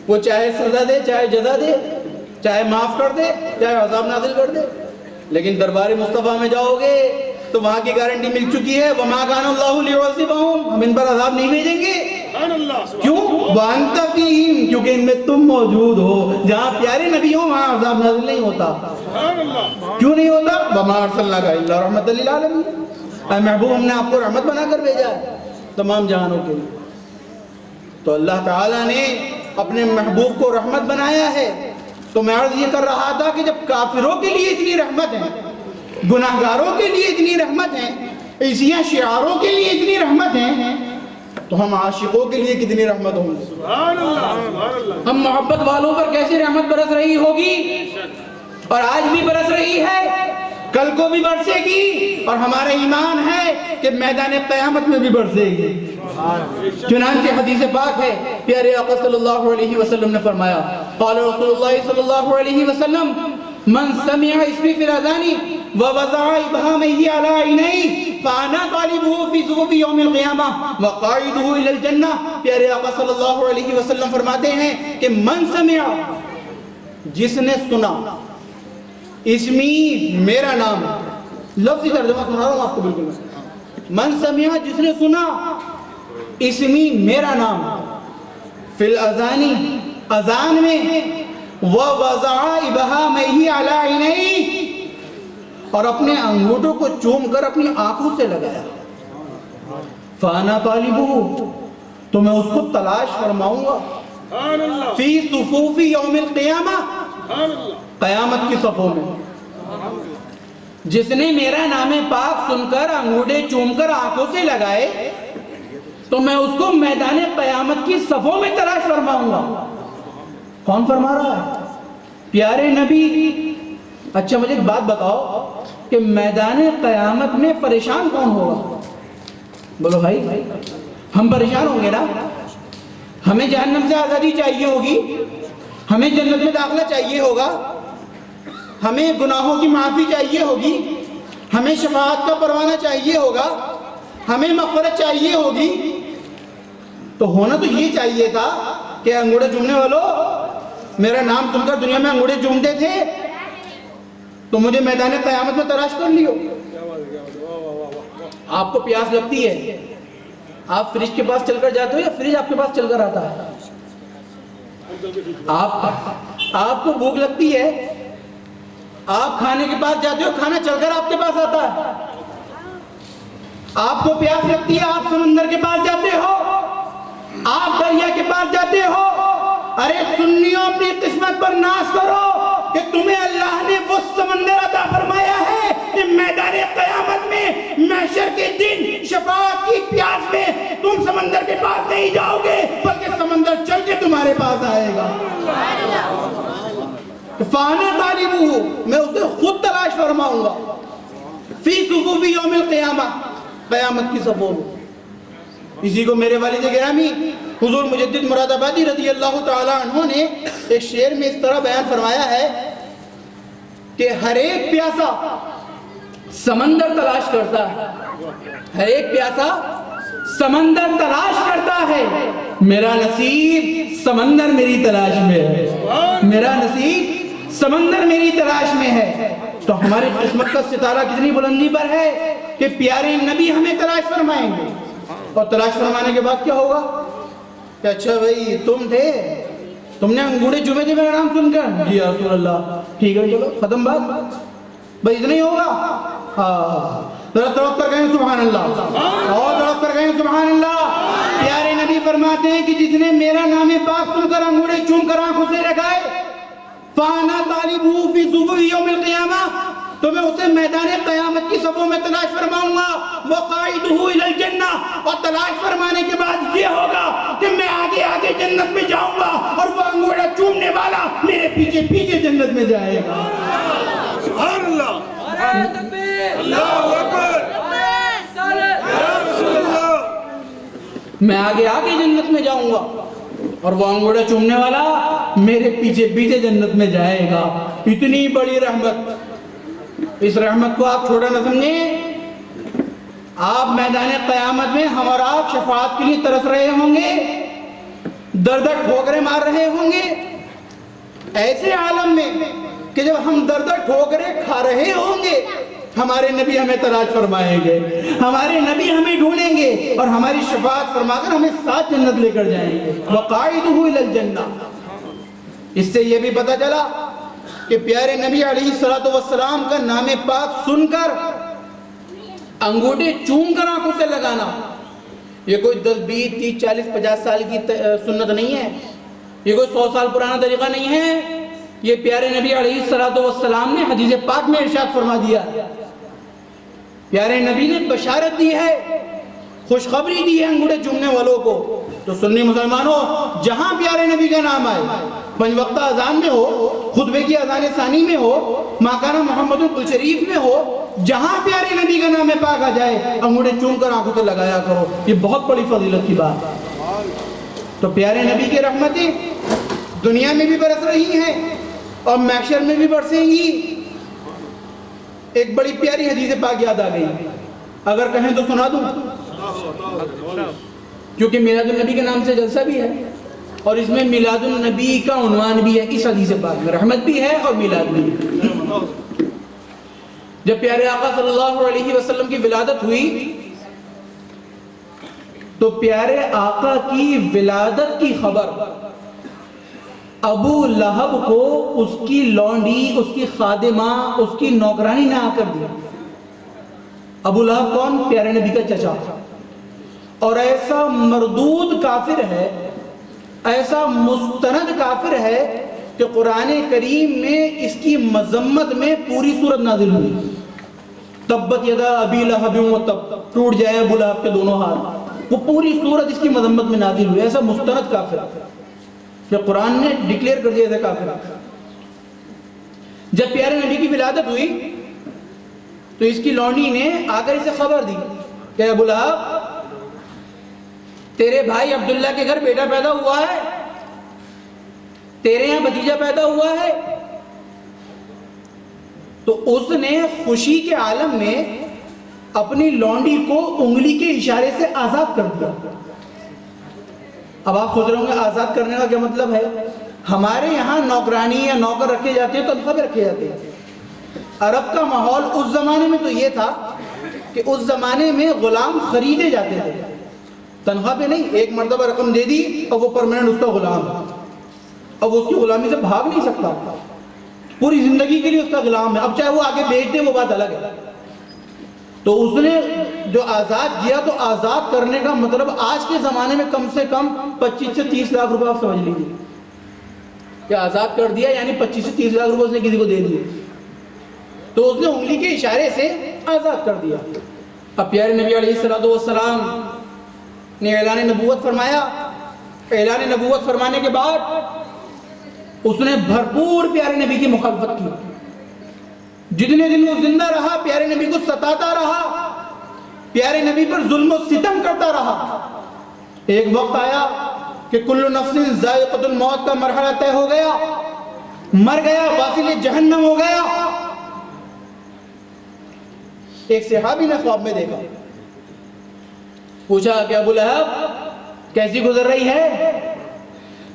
وہ چاہے سزا دے، چاہے جزا دے، چاہے معاف کر دے، چاہے عذاب نازل کر دے، لیکن دربار مصطفیٰ میں جاؤ گے تو وہاں کی گارنٹی مل چکی ہے، وَمَا كَانَ اللَّهُ لِيُعَذِّبَهُمْ، ہم ان پر عذاب نہیں بھیجیں گے۔ کیوں؟ وَأَنْتَ فِيهِمْ، کیونکہ ان میں تم موجود ہو، جہاں پیارے نبی ہوں وہاں عذاب نازل نہیں ہوتا۔ کیوں نہیں ہوتا؟ وَمَا أَرْسَلْنَاكَ إِلَّا رَحْمَةً لِلْعَالَمِينَ، اے محبوب ہم نے آپ کو رحمت بنا کر بھیجا ہے تمام جہانوں کے لیے۔ تو اللہ تعالیٰ نے اپنے محبوب کو رحمت بنایا ہے، تو میں عرض یہ کر رہا تھا کہ جب کافروں کے لیے اتنی رحمت ہے، گناہگاروں کے لیے اتنی رحمت ہے، عیسیٰ شعاروں کے لیے اتنی رحمت ہے، تو ہم عاشقوں کے لیے کتنی رحمت ہوں گی؟ سبحان اللہ سبحان اللہ. ہم محبت والوں پر کیسے رحمت برس رہی ہوگی، اور آج بھی برس رہی ہے، کل کو بھی برسے گی، اور ہمارا ایمان ہے کہ میدان قیامت میں بھی برسے گی. چنانچہ حدیث پاک ہے، پیارے آقا صلی اللہ علیہ وسلم نے فرمایا، قال رسول اللہ صلی اللہ علیہ وسلم من سمع اسمی فی الاذان ووضع ابہامہ علی عینیہ فانا طالبہ فی صفوف یوم القیامہ وقاعدہ الی الجنہ. پیارے آقا صلی اللہ علیہ وسلم فرماتے ہیں کہ من سمع، جس نے سنا، اسمی میرا نام، لفظی ترجمہ سنا رہا ہوں آپ کو بالکل. من سمع، جس نے سنا، اسمی میرا نام، فی الاذان، اذان میں، ووضع ابہامہ علی عینیہ، اور اپنے انگوٹھوں کو چوم کر اپنی آنکھوں سے لگایا، فانا طالبہ، تو میں اس کو تلاش فرماؤں گا، سبحان اللہ فی صفوف یوم القیامہ، سبحان اللہ. قیامت کی صفوں میں. جس نے میرا نام پاک سن کر انگوٹھے چوم کر آنکھوں سے لگائے تو میں اس کو میدان قیامت کی صفوں میں تلاش فرماؤں گا. کون فرما رہا ہے؟ پیارے نبی. اچھا مجھے ایک بات بتاؤ کہ میدان قیامت میں پریشان کون ہوگا؟ بولو بھائی، ہم پریشان ہوں گے نا. ہمیں جہنم سے آزادی چاہیے ہوگی، ہمیں جنت میں داخلہ چاہیے ہوگا، ہمیں گناہوں کی معافی چاہیے ہوگی، ہمیں شفاعت کا پروانہ چاہیے ہوگا، ہمیں مغفرت چاہیے ہوگی. تو ہونا تو یہ چاہیے تھا کہ انگوٹھے چومنے والوں، میرا نام سن کر دنیا میں انگوٹھے چومتے تھے تو مجھے میدان قیامت میں تلاش کر لیو. آپ کو پیاس لگتی ہے، آپ فریج کے پاس چل کر جاتے ہو یا فریج آپ کے پاس چل کر آتا ہے؟ آپ کو بھوک لگتی ہے، آپ کھانے کے پاس جاتے ہو، کھانا چل کر آپ کے پاس آتا ہے. آپ کو پیاس لگتی ہے، آپ سمندر کے پاس جاتے ہو، آپ دریا کے پاس جاتے ہو. ارے سنیوں، اپنی قسمت پر ناز کرو کہ تمہیں اللہ نے وہ سمندر عطا فرمایا ہے کہ میدان قیامت میں، محشر کے دن، شفاعت کی پیاس میں تم سمندر کے پاس نہیں جاؤ گے بلکہ سمندر چل کے تمہارے پاس آئے گا. فانا طالبہ، میں اسے خود تلاش فرماؤں گا، فی صفوف یوم القیامہ، قیامت کی صفوں میں. اسی کو میرے والد گرامی حضور مجدد مراد آبادی رضی اللہ تعالی عنہ نے ایک شعر میں اس طرح بیان فرمایا ہے کہ ہر ایک پیاسا سمندر تلاش کرتا ہے، ہر ایک پیاسا سمندر تلاش کرتا ہے، میرا نصیب سمندر میری تلاش میں ہے، میرا نصیب سمندر میری تلاش میں ہے. تو ہماری قسمت کا ستارہ کتنی بلندی پر ہے کہ پیارے نبی ہمیں تلاش فرمائیں گے. اور تلاش فرمانے کے بعد کیا ہوگا کہ اچھا بھائی تم تھے، تم نے انگوٹھے چومے تھے میرا نام سن کر؟ جی یا رسول اللہ. ٹھیک ہے چلو ختم بات. بھائی اتنا ہی ہوگا؟ ذرا تڑپ کر کہیں سبحان اللہ، اور تڑپ کر کہیں سبحان اللہ. پیارے نبی فرماتے ہیں کہ جس نے میرا نام پاک سن کر انگوٹھے چوم کر آنکھوں سے لگائے، فانا طالبہ فی صفوف یوم القیامہ، تو میں اسے میدان قیامت کی صفوں میں تلاش فرماؤں گا، وقاعدہ الی الجنہ، اور تلاش فرمانے کے بعد یہ ہوگا کہ میں آگے آگے جنت میں جاؤں گا اور وہ انگوٹھا چومنے والا میرے پیچھے پیچھے جنت میں جائے گا. سبحان اللہ. اللہ اکبر. یا رسول اللہ. میں آگے آگے جنت میں جاؤں گا اور وہ انگوٹھا چومنے والا میرے پیچھے پیچھے جنت میں جائے گا. اتنی بڑی رحمت. اس رحمت کو آپ چھوڑا نہ سمجھیں. آپ میدان قیامت میں ہم اور آپ شفاعت کے لیے ترس رہے ہوں گے، در در ٹھوکریں مار رہے ہوں گے، ایسے عالم میں کہ جب ہم در در ٹھوکریں کھا رہے ہوں گے ہمارے نبی ہمیں تلاش فرمائیں گے، ہمارے نبی ہمیں ڈھونڈیں گے اور ہماری شفاعت فرما کر ہمیں ساتھ جنت لے کر جائیں گے. وقاعدہ الی الجنہ. اس سے یہ بھی پتہ چلا کہ پیارے نبی علیہ السلام کا نام پاک سن کر انگوٹھے چوم کر آنکھوں سے لگانا یہ کوئی 10 20 30 40 50 سال کی سنت نہیں ہے، یہ کوئی 100 سال پرانا طریقہ نہیں ہے. یہ پیارے نبی علیہ الصلوۃ والسلام نے حدیث پاک میں ارشاد فرما دیا. پیارے نبی نے بشارت دی ہے، خوشخبری دی ہے انگوٹھے چومنے والوں کو. تو سنی مسلمانوں، جہاں پیارے نبی کا نام آئے، پنج وقتہ اذان میں ہو، خطبے کی اذان ثانی میں ہو، ماکانہ محمد القل شریف میں ہو، جہاں پیارے نبی کا نام پاک آ جائے انگوٹھے چوم کر آنکھوں سے لگایا کرو. یہ بہت بڑی فضیلت کی بات ہے. تو پیارے نبی کی رحمتیں دنیا میں بھی برس رہی ہیں اور محشر میں بھی برسیں گی. ایک بڑی پیاری حدیث پاک یاد آ گئی، اگر کہیں تو سنا دوں، کیونکہ میلاد النبی کے نام سے جلسہ بھی ہے اور اس میں میلاد النبی کا عنوان بھی ہے. اس حدیث پاک میں رحمت بھی ہے اور میلاد بھی ہے. جب پیارے آقا صلی اللہ علیہ وسلم کی ولادت ہوئی تو پیارے آقا کی ولادت کی خبر ابو لہب کو اس کی لونڈی، اس کی خادمہ، اس کی نوکرانی نے آ کر دیا. ابو لہب کون؟ پیارے نبی کا چچا. اور ایسا مردود کافر ہے، ایسا مستند کافر ہے کہ قرآن کریم میں اس کی مذمت میں پوری سورت نازل ہوئی. تبت یدا ابی لہب و تب، ٹوٹ جائے ابو لہب کے دونوں ہاتھ. وہ پوری سورت اس کی مذمت میں نازل ہوئی. ایسا مستند کافر کہ قرآن نے ڈکلیئر کر دیا تھا کافر. جب پیارے نبی کی ولادت ہوئی تو اس کی لونڈی نے آ کر اسے خبر دی کہ ابو لہب، تیرے بھائی عبداللہ کے گھر بیٹا پیدا ہوا ہے، تیرے یہاں بھتیجا پیدا ہوا ہے. تو اس نے خوشی کے عالم میں اپنی لونڈی کو انگلی کے اشارے سے آزاد کر دیا. اب آپ سوچ رہے ہوں گے آزاد کرنے کا کیا مطلب ہے؟ ہمارے یہاں نوکرانی یا نوکر رکھے جاتے ہیں، تنخواہ پہ رکھے جاتے ہیں. عرب کا ماحول اس زمانے میں تو یہ تھا کہ اس زمانے میں غلام خریدے جاتے تھے، تنخواہ پہ نہیں. ایک مرتبہ رقم دے دی اور وہ پرماننٹ اس کا غلام ہے. اب اس کی غلامی سے بھاگ نہیں سکتا، پوری زندگی کے لیے اس کا غلام ہے. اب چاہے وہ آگے بیچ دے وہ بات الگ ہے. تو اس نے جو آزاد کیا، تو آزاد کرنے کا مطلب آج کے زمانے میں کم سے کم 25 سے 30 لاکھ روپے آپ سمجھ لیجیے کہ آزاد کر دیا، یعنی 25 سے 30 لاکھ روپے اس نے کسی کو دے دیے. تو اس نے انگلی کے اشارے سے آزاد کر دیا. اب پیارے نبی علیہ الصلوۃ والسلام نے اعلان نبوت فرمایا. اعلان نبوت فرمانے کے بعد اس نے بھرپور پیارے نبی کی مخالفت کی. جتنے دن وہ زندہ رہا پیارے نبی کو ستاتا رہا، پیارے نبی پر ظلم و ستم کرتا رہا. ایک وقت آیا کہ کل نفس ذائقۃ الموت کا مرحلہ طے ہو گیا، مر گیا، واصل جہنم ہو گیا. ایک صحابی نے خواب میں دیکھا، پوچھا کہ ابو لہب کیسی گزر رہی ہے؟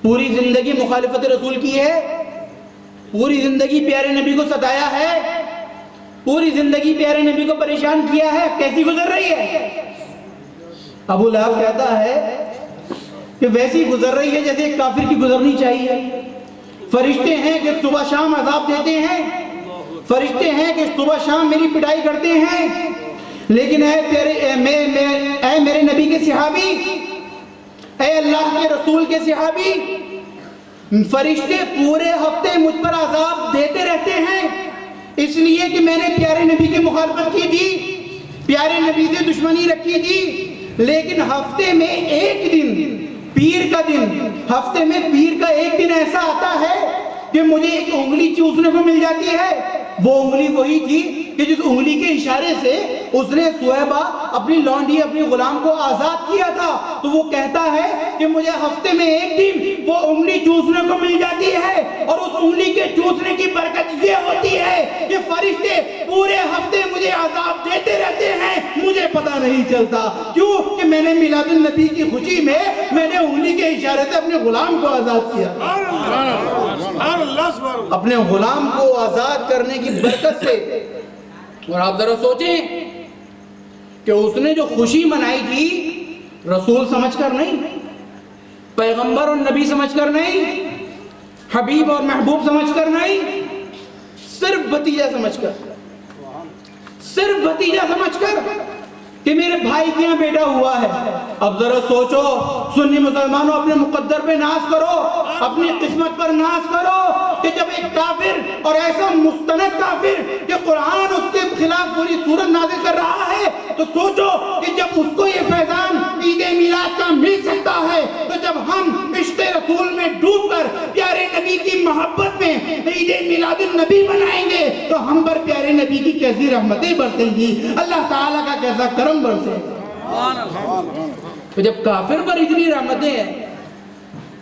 پوری زندگی مخالفت رسول کی ہے، پوری زندگی پیارے نبی کو ستایا ہے، پوری زندگی پیارے نبی کو پریشان کیا ہے، کیسی گزر رہی ہے؟ ابو لہب کہتا ہے کہ ویسی گزر رہی ہے جیسے ایک کافر کی گزرنی چاہیے. فرشتے ہیں کہ صبح شام عذاب دیتے ہیں، فرشتے ہیں کہ صبح شام میری پٹائی کرتے ہیں، لیکن اے میرے نبی کے صحابی، اے اللہ کے رسول کے صحابی، فرشتے پورے ہفتے مجھ پر عذاب دیتے رہتے ہیں، اس لیے کہ میں نے پیارے نبی کی مخالفت کی تھی، پیارے نبی سے دشمنی رکھی تھی. لیکن ہفتے میں ایک دن، پیر کا دن، ہفتے میں پیر کا ایک دن ایسا آتا ہے کہ مجھے ایک انگلی چوسنے کو مل جاتی ہے. وہ انگلی وہی تھی کہ جس انگلی کے اشارے سے اس نے سویبہ اپنی لونڈی، اپنی غلام کو آزاد کیا تھا. تو وہ کہتا ہے کہ مجھے ہفتے میں ایک دن وہ انگلی چوسنے کو مل جاتی ہے، اور اس انگلی کے چوسنے کی برکت یہ ہوتی ہے کہ فرشتے پورے ہفتے مجھے عذاب دیتے رہتے ہیں، مجھے پتہ نہیں چلتا. کیوں؟ کہ میں نے میلاد النبی کی خوشی میں میں نے انگلی کے اشارے سے اپنے غلام کو آزاد کیا. اپنے غلام کو آزاد کرنے کی برکت سے. اور آپ ذرا سوچیں کہ اس نے جو خوشی منائی تھی رسول سمجھ کر نہیں، پیغمبر اور نبی سمجھ کر نہیں، حبیب اور محبوب سمجھ کر نہیں، صرف بھتیجا سمجھ کر، صرف بھتیجا سمجھ کر کہ میرے بھائی کے یہاں بیٹا ہوا ہے. اب ذرا سوچو سنی مسلمانوں، اپنے مقدر پہ ناز کرو، اپنی قسمت پر ناز کرو. کہ جب ایک کافر اور ایسا مستند کافر کہ قرآن اس کے خلاف پوری سورت نازل کر رہا ہے، تو سوچو کہ جب اس کو یہ فیضان عید میلاد کا مل سکتا ہے، تو جب ہم عشق رسول میں ڈوب کر پیارے نبی کی محبت میں عید میلاد النبی منائیں گے تو ہم پر پیارے نبی کی کیسی رحمتیں برسیں گی، اللہ تعالیٰ کا کیسا کرم برسے گا۔ تو جب کافر پر اتنی رحمتیں ہیں،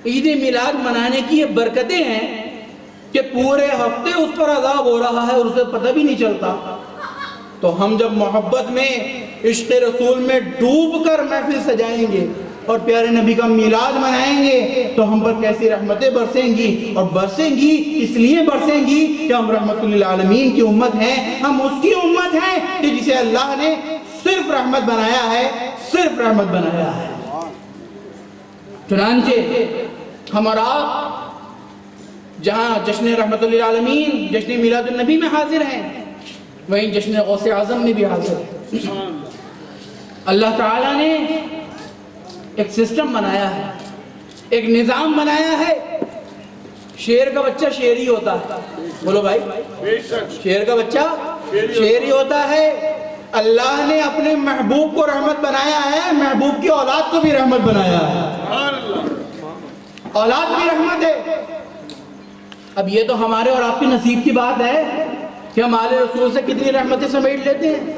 عید میلاد منانے کی یہ برکتیں ہیں کہ پورے ہفتے اس پر عذاب ہو رہا ہے اور اسے پتہ بھی نہیں چلتا، تو ہم جب محبت میں عشق رسول میں ڈوب کر محفل سجائیں گے اور پیارے نبی کا میلاد منائیں گے تو ہم پر کیسی رحمتیں برسیں گی، اور برسیں گی اس لیے برسیں گی کہ ہم رحمت للعالمین کی امت ہیں، ہم اس کی امت ہیں کہ جسے اللہ نے صرف رحمت بنایا ہے، صرف رحمت بنایا ہے۔ چنانچہ ہم اور آپ جہاں جشن رحمت للعالمین، جشن میلاد النبی میں حاضر ہیں، وہیں جشن غوث اعظم میں بھی حاضر ہیں۔ اللہ تعالیٰ نے ایک سسٹم بنایا ہے، ایک نظام بنایا ہے۔ شیر کا بچہ شیر ہی ہوتا ہے، بولو بھائی، شیر کا بچہ شیر ہی ہوتا ہے۔ اللہ نے اپنے محبوب کو رحمت بنایا ہے، محبوب کی اولاد کو بھی رحمت بنایا ہے، اولاد بھی رحمت ہے۔ اب یہ تو ہمارے اور آپ کے نصیب کی بات ہے کہ ہم آل رسول سے کتنی رحمتیں سمیٹ لیتے ہیں۔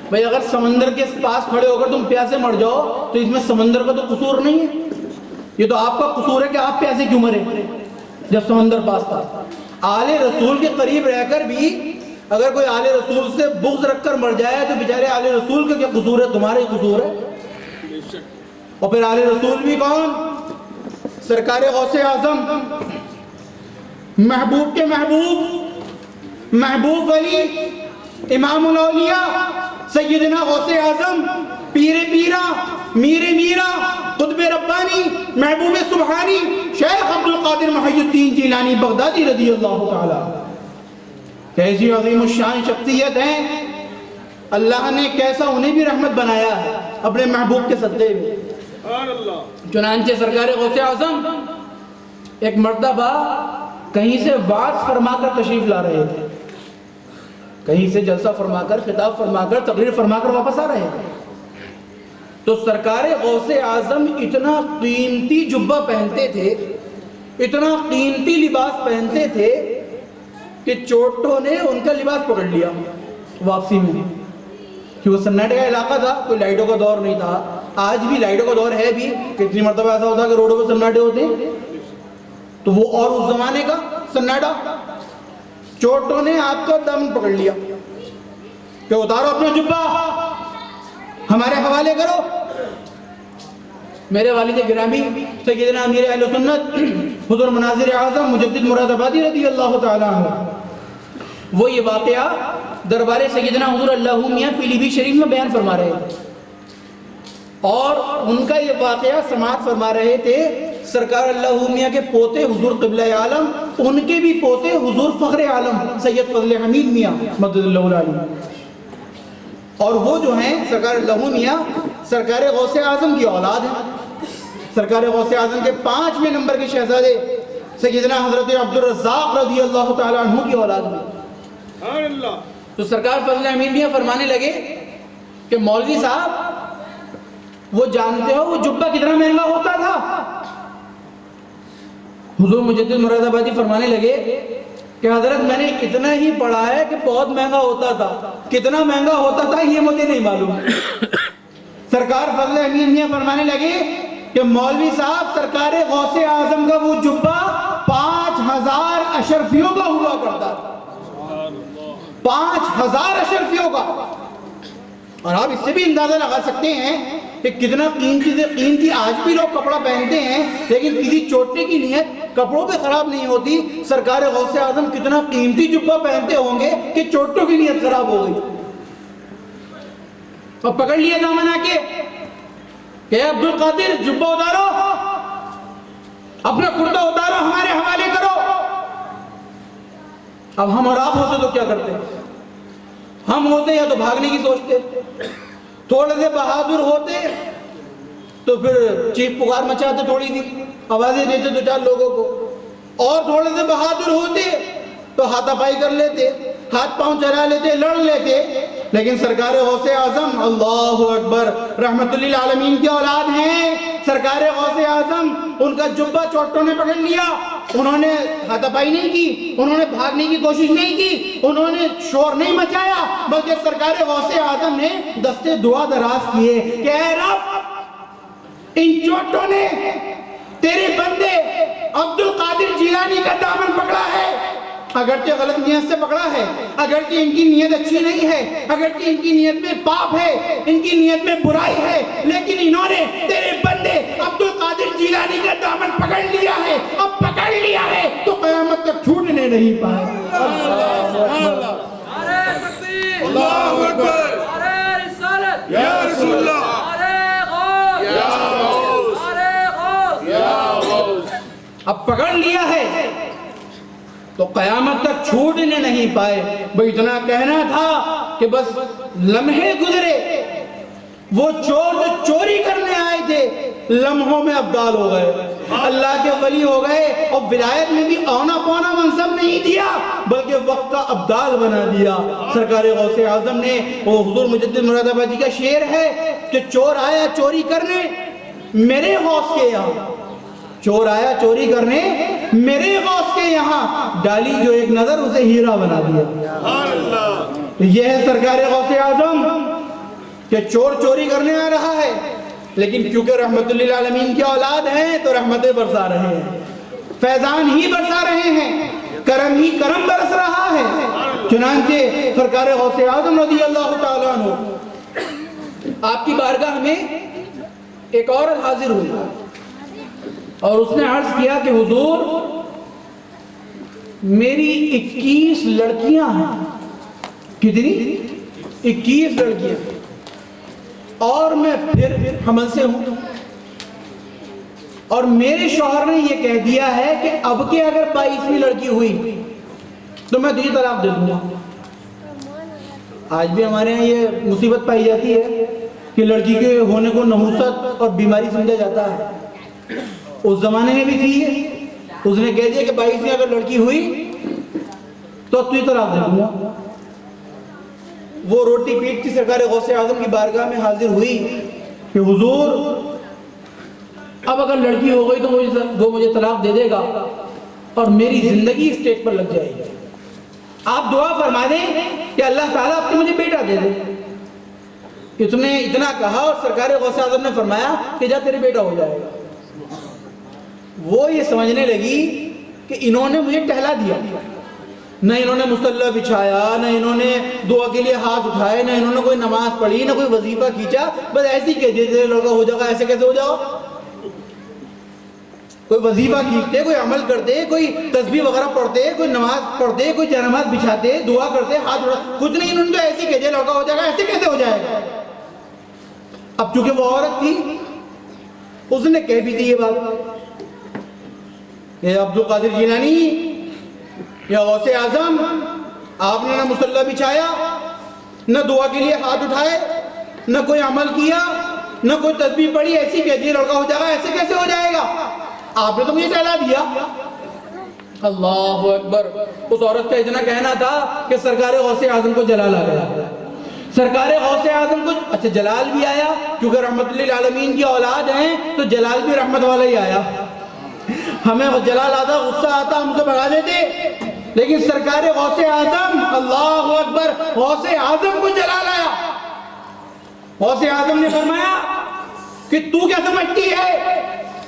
بھئی اگر سمندر کے پاس کھڑے ہو کر تم پیاسے مر جاؤ تو اس میں سمندر کا تو قصور نہیں ہے، یہ تو آپ کا قصور ہے کہ آپ پیاسے کیوں مرے جب سمندر پاس تھا۔ آل رسول کے قریب رہ کر بھی اگر کوئی آل رسول سے بغض رکھ کر مر جائے تو بیچارے آل رسول کا کیا قصور ہے، تمہارے قصور ہے۔ اور پھر آل رسول بھی کون؟ سرکار غوث اعظم، محبوب کے محبوب، محبوب ولی، امام الاولیاء، سیدنا غوث اعظم، پیر پیرا، میر میرا، قطب ربانی، محبوب سبحانی، شیخ عبد القادر محی الدین جیلانی بغدادی رضی اللہ تعالی۔ کیسی عظیم الشان شخصیت ہیں، اللہ نے کیسا انہیں بھی رحمت بنایا ہے اپنے محبوب کے صدقے میں۔ چنانچہ سرکار غوث اعظم ایک مرتبہ کہیں سے وعظ فرما کر تشریف لا رہے تھے، کہیں سے جلسہ فرما کر، خطاب فرما کر، تقریر فرما کر واپس آ رہے تھے، تو سرکار غوث اعظم اتنا قیمتی جبہ پہنتے تھے، اتنا قیمتی لباس پہنتے تھے کہ چوٹوں نے ان کا لباس پکڑ لیا واپسی میں، کہ وہ سناٹے کا علاقہ تھا، کوئی لائٹوں کا دور نہیں تھا۔ آج بھی لائٹوں کا دور ہے بھی، کتنی مرتبہ ایسا ہوتا ہے کہ روڈوں پہ سناٹے ہوتے ہیں، تو وہ اور اس زمانے کا سناٹا، چوٹوں نے آپ کا دم پکڑ لیا کہ اتارو اپنا جبہ، ہمارے حوالے کرو۔ میرے والد گرامی سیدنا امیر اہل سنت حضور مناظر اعظم مجدد مراد آبادی رضی اللہ تعالیٰ عنہ، وہ یہ واقعہ دربار سیدنا حضور اللہ میاں پیلی بھیت شریف میں بیان فرما رہے تھے، اور ان کا یہ واقعہ سماعت فرما رہے تھے سرکار اللہ میاں کے پوتے حضور قبلہ عالم، ان کے بھی پوتے حضور فخر عالم سید فضل حمید میاں مدد اللہ علیہ، اور وہ جو ہیں سرکار اللہ میاں سرکار غوث اعظم کی اولاد ہیں۔ سرکار غوث اعظم کے 5ویں نمبر کے شہزادے سیدنا حضرت عبد الرزاق رضی اللہ تعالیٰ عنہ کی اولاد میں۔ تو سرکار فضل حمید میاں فرمانے لگے کہ مولوی صاحب وہ جانتے ہو وہ جبہ کتنا مہنگا ہوتا تھا؟ حضور مجدد مراد آبادی فرمانے لگے کہ حضرت میں نے اتنا ہی پڑھا ہے کہ بہت مہنگا ہوتا تھا، کتنا مہنگا ہوتا تھا یہ مجھے نہیں معلوم۔ سرکار فضل حمید میاں فرمانے لگے کہ مولوی صاحب سرکار غوث اعظم کا وہ جبہ 5000 اشرفیوں کا ہوا کرتا تھا، 5000 اشرفیوں کا۔ اور آپ اس سے بھی اندازہ لگا سکتے ہیں کہ کتنا قیمتی سے قیمتی آج بھی لوگ کپڑا پہنتے ہیں لیکن کسی چوٹے کی نیت کپڑوں پہ خراب نہیں ہوتی، سرکار غوث اعظم کتنا قیمتی جبہ پہنتے ہوں گے کہ چوٹوں کی نیت خراب ہو گئی، اور پکڑ لیا دامن آ کے کہ عبد القادر جبہ اتارو، اپنا کرتا اتارو، ہمارے حوالے کرو۔ اب ہم اور آپ ہوتے تو کیا کرتے؟ ہم ہوتے یا تو بھاگنے کی سوچتے، تھوڑے سے بہادر ہوتے تو پھر چیخ پکار مچاتے، تھوڑی سی آوازیں دیتے دو چار لوگوں کو، اور تھوڑے سے بہادر ہوتے تو ہاتھا پائی کر لیتے، ہاتھ پاؤں چلا لیتے، لڑ لیتے، لیکن سرکار غوث اعظم اللہ اکبر رحمت للعالمین کی اولاد ہیں۔ سرکار غوث اعظم ان کا جبہ چوٹوں نے پکڑ لیا، انہوں نے ہاتھا پائی نہیں کی، انہوں نے بھاگنے کی کوشش نہیں کی، انہوں نے شور نہیں مچایا، بلکہ سرکار غوث اعظم نے دستے دعا دراز کیے کہ اے رب، ان چوٹوں نے تیرے بندے عبد القادر جیلانی کا دامن پکڑا ہے، اگرچہ غلط نیت سے پکڑا ہے، اگرچہ ان کی نیت اچھی نہیں ہے، اگرچہ ان کی نیت میں پاپ ہے، ان کی نیت میں برائی ہے، لیکن انہوں نے تیرے بندے عبد القادر جیلانی کا دامن پکڑ لیا ہے، اب پکڑ لیا ہے تو قیامت تک چھوٹنے نہیں پائے۔ اللہ اکبر، یا رسول اللہ، اب پکڑ لیا ہے تو قیامت تک چھوٹنے نہیں پائے۔ وہ اتنا کہنا تھا کہ بس لمحے گزرے، وہ چور جو چوری کرنے آئے تھے لمحوں میں ابدال ہو گئے، اللہ کے ولی ہو گئے، اور ولایت میں بھی اونا پونا منصب نہیں دیا بلکہ وقت کا ابدال بنا دیا۔ سرکار غوث اعظم نے، وہ حضور مجدد مراد آبادی کا شعر ہے کہ چور آیا چوری کرنے میرے غوث کے یہاں، چور آیا چوری کرنے میرے غوث کے یہاں، ڈالی جو ایک نظر اسے ہیرا بنا دیا۔ یہ ہے سرکار غوث اعظم کہ چور چوری کرنے آ رہا ہے، لیکن کیونکہ رحمت للعالمین کی اولاد ہیں تو رحمتیں برسا رہے ہیں، فیضان ہی برسا رہے ہیں، کرم ہی کرم برس رہا ہے۔ چنانچہ سرکار غوث اعظم رضی اللہ تعالیٰ عنہ، آپ کی بارگاہ میں ایک عورت حاضر ہوئی اور اس نے عرض کیا کہ حضور، میری 21 لڑکیاں ہیں۔ کتنی؟ 21 لڑکیاں، اور میں پھر حمل سے ہوں، اور میرے شوہر نے یہ کہہ دیا ہے کہ اب کے اگر 22ویں لڑکی ہوئی تو میں تجھے طلاق دے دوں گا۔ آج بھی ہمارے یہاں یہ مصیبت پائی جاتی ہے کہ لڑکی کے ہونے کو نحوست اور بیماری سمجھا جاتا ہے۔ اس زمانے میں بھی تھی، اس نے کہہ دیا کہ 22ویں اگر لڑکی ہوئی تو تجھے طلاق دے دوں گا۔ وہ روٹی پیٹ کی سرکار غوث اعظم کی بارگاہ میں حاضر ہوئی کہ حضور، اب اگر لڑکی ہو گئی تو وہ مجھے طلاق دے دے گا اور میری زندگی اسٹیج پر لگ جائے گی، آپ دعا فرما دیں کہ اللہ تعالیٰ اب تو مجھے بیٹا دے دے۔ اس نے اتنا کہا اور سرکار غوث اعظم نے فرمایا کہ جا تیرے بیٹا ہو جائے گا۔ وہ یہ سمجھنے لگی کہ انہوں نے مجھے ٹہلا دیا، نہ انہوں نے مصلی بچھایا، نہ انہوں نے دعا کے لیے ہاتھ اٹھائے، نہ انہوں نے کوئی نماز پڑھی، نہ کوئی وظیفہ کھینچا، بس ایسی کہ جیسے لڑکا ہو جائے گا، ایسے کیسے ہو جاؤ؟ کوئی وظیفہ کھینچتے، کوئی عمل کرتے، کوئی تسبیح وغیرہ پڑھتے، کوئی نماز پڑھتے، کوئی جنماز بچھاتے، دعا کرتے، ہاتھ اٹھاتے، کچھ نہیں، انہوں نے تو ایسی کہ جیسے لڑکا ہو جائے گا، ایسے کیسے ہو جائے گا؟ اب چونکہ وہ عورت تھی، اس نے کہہ بھی دی یہ بات کہ عبد القادر جیلانی یا غوث اعظم، آپ نے نہ مصلی بچھایا، نہ دعا کے لیے ہاتھ اٹھائے، نہ کوئی عمل کیا، نہ کوئی تسبیح پڑھی، ایسی کہ یہ لڑکا ہو جائے گا، ایسے کیسے ہو جائے گا؟ آپ نے تو مجھے ٹہلا دیا۔ اللہ اکبر۔ اس عورت کا اتنا کہنا تھا کہ سرکار غوث اعظم کو جلال آ گیا۔ سرکار غوث اعظم کو اچھا جلال بھی آیا، کیونکہ رحمت للعالمین کی اولاد ہیں تو جلال بھی رحمت والا ہی آیا۔ ہمیں جلال آتا، غصہ آتا، ہم سے بھگا دیتے، لیکن سرکار غوث اعظم، اللہ اکبر، غوث اعظم کو جلال آیا۔ غوث اعظم نے فرمایا کہ تو کیا سمجھتی ہے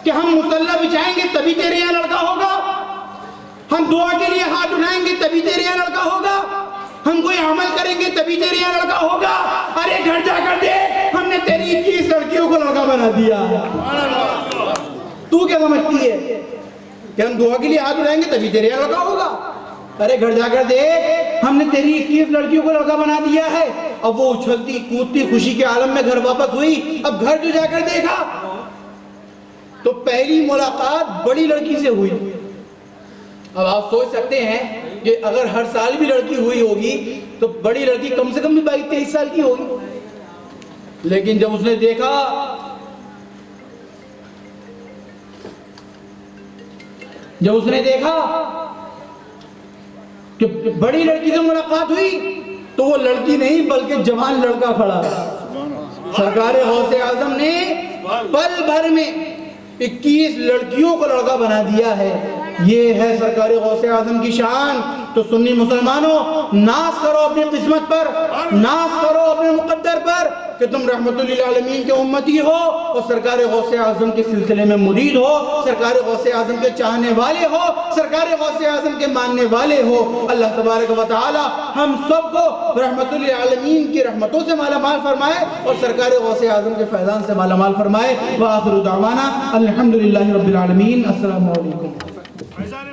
کہ ہم مصلی بچھائیں گے تبھی تیرے یہاں لڑکا ہوگا؟ ہم دعا کے لیے ہاتھ اٹھائیں گے تبھی تیرے یہاں لڑکا ہوگا؟ ہم کوئی عمل کریں گے تبھی تیرے یہاں لڑکا ہوگا؟ ارے گھر جا کر دیکھ، ہم نے تیری 21 لڑکیوں کو لڑکا بنا دیا۔ تو کیا سمجھتی ہے کہ ہم دعا کے لیے ہاتھ اٹھائیں گے تبھی تیرے یہاں لڑکا ہوگا؟ ارے گھر جا کر دیکھ، ہم نے تیری 21 لڑکیوں کو لڑکا بنا دیا ہے۔ اب وہ اچھلتی کودتی خوشی کے عالم میں گھر واپس ہوئی۔ اب گھر جو جا کر دیکھا تو پہلی ملاقات بڑی لڑکی سے ہوئی۔ اب آپ سوچ سکتے ہیں کہ اگر ہر سال بھی لڑکی ہوئی ہوگی تو بڑی لڑکی کم سے کم بھی 22-23 سال کی ہوگی، لیکن جب اس نے دیکھا جب اس نے دیکھا کہ بڑی لڑکی سے ملاقات ہوئی تو وہ لڑکی نہیں بلکہ جوان لڑکا کھڑا ہے. سرکار غوث اعظم نے پل بھر میں 21 لڑکیوں کو لڑکا بنا دیا ہے. یہ ہے سرکار غوث اعظم کی شان. تو سنی مسلمانوں، ناز کرو اپنی قسمت پر، ناز کرو اپنے مقدر پر کہ تم رحمت للعالمین کے امتی ہو اور سرکار غوث اعظم کے سلسلے میں مرید ہو، سرکار غوث اعظم کے چاہنے والے ہو، سرکار غوث اعظم کے ماننے والے ہو. اللہ تبارک و تعالی ہم سب کو رحمت للعالمین کی رحمتوں سے مالا مال فرمائے اور سرکار غوث اعظم کے فیضان سے مالا مال فرمائے. وآخر دعوانا الحمدللہ رب العالمین. السلام علیکم.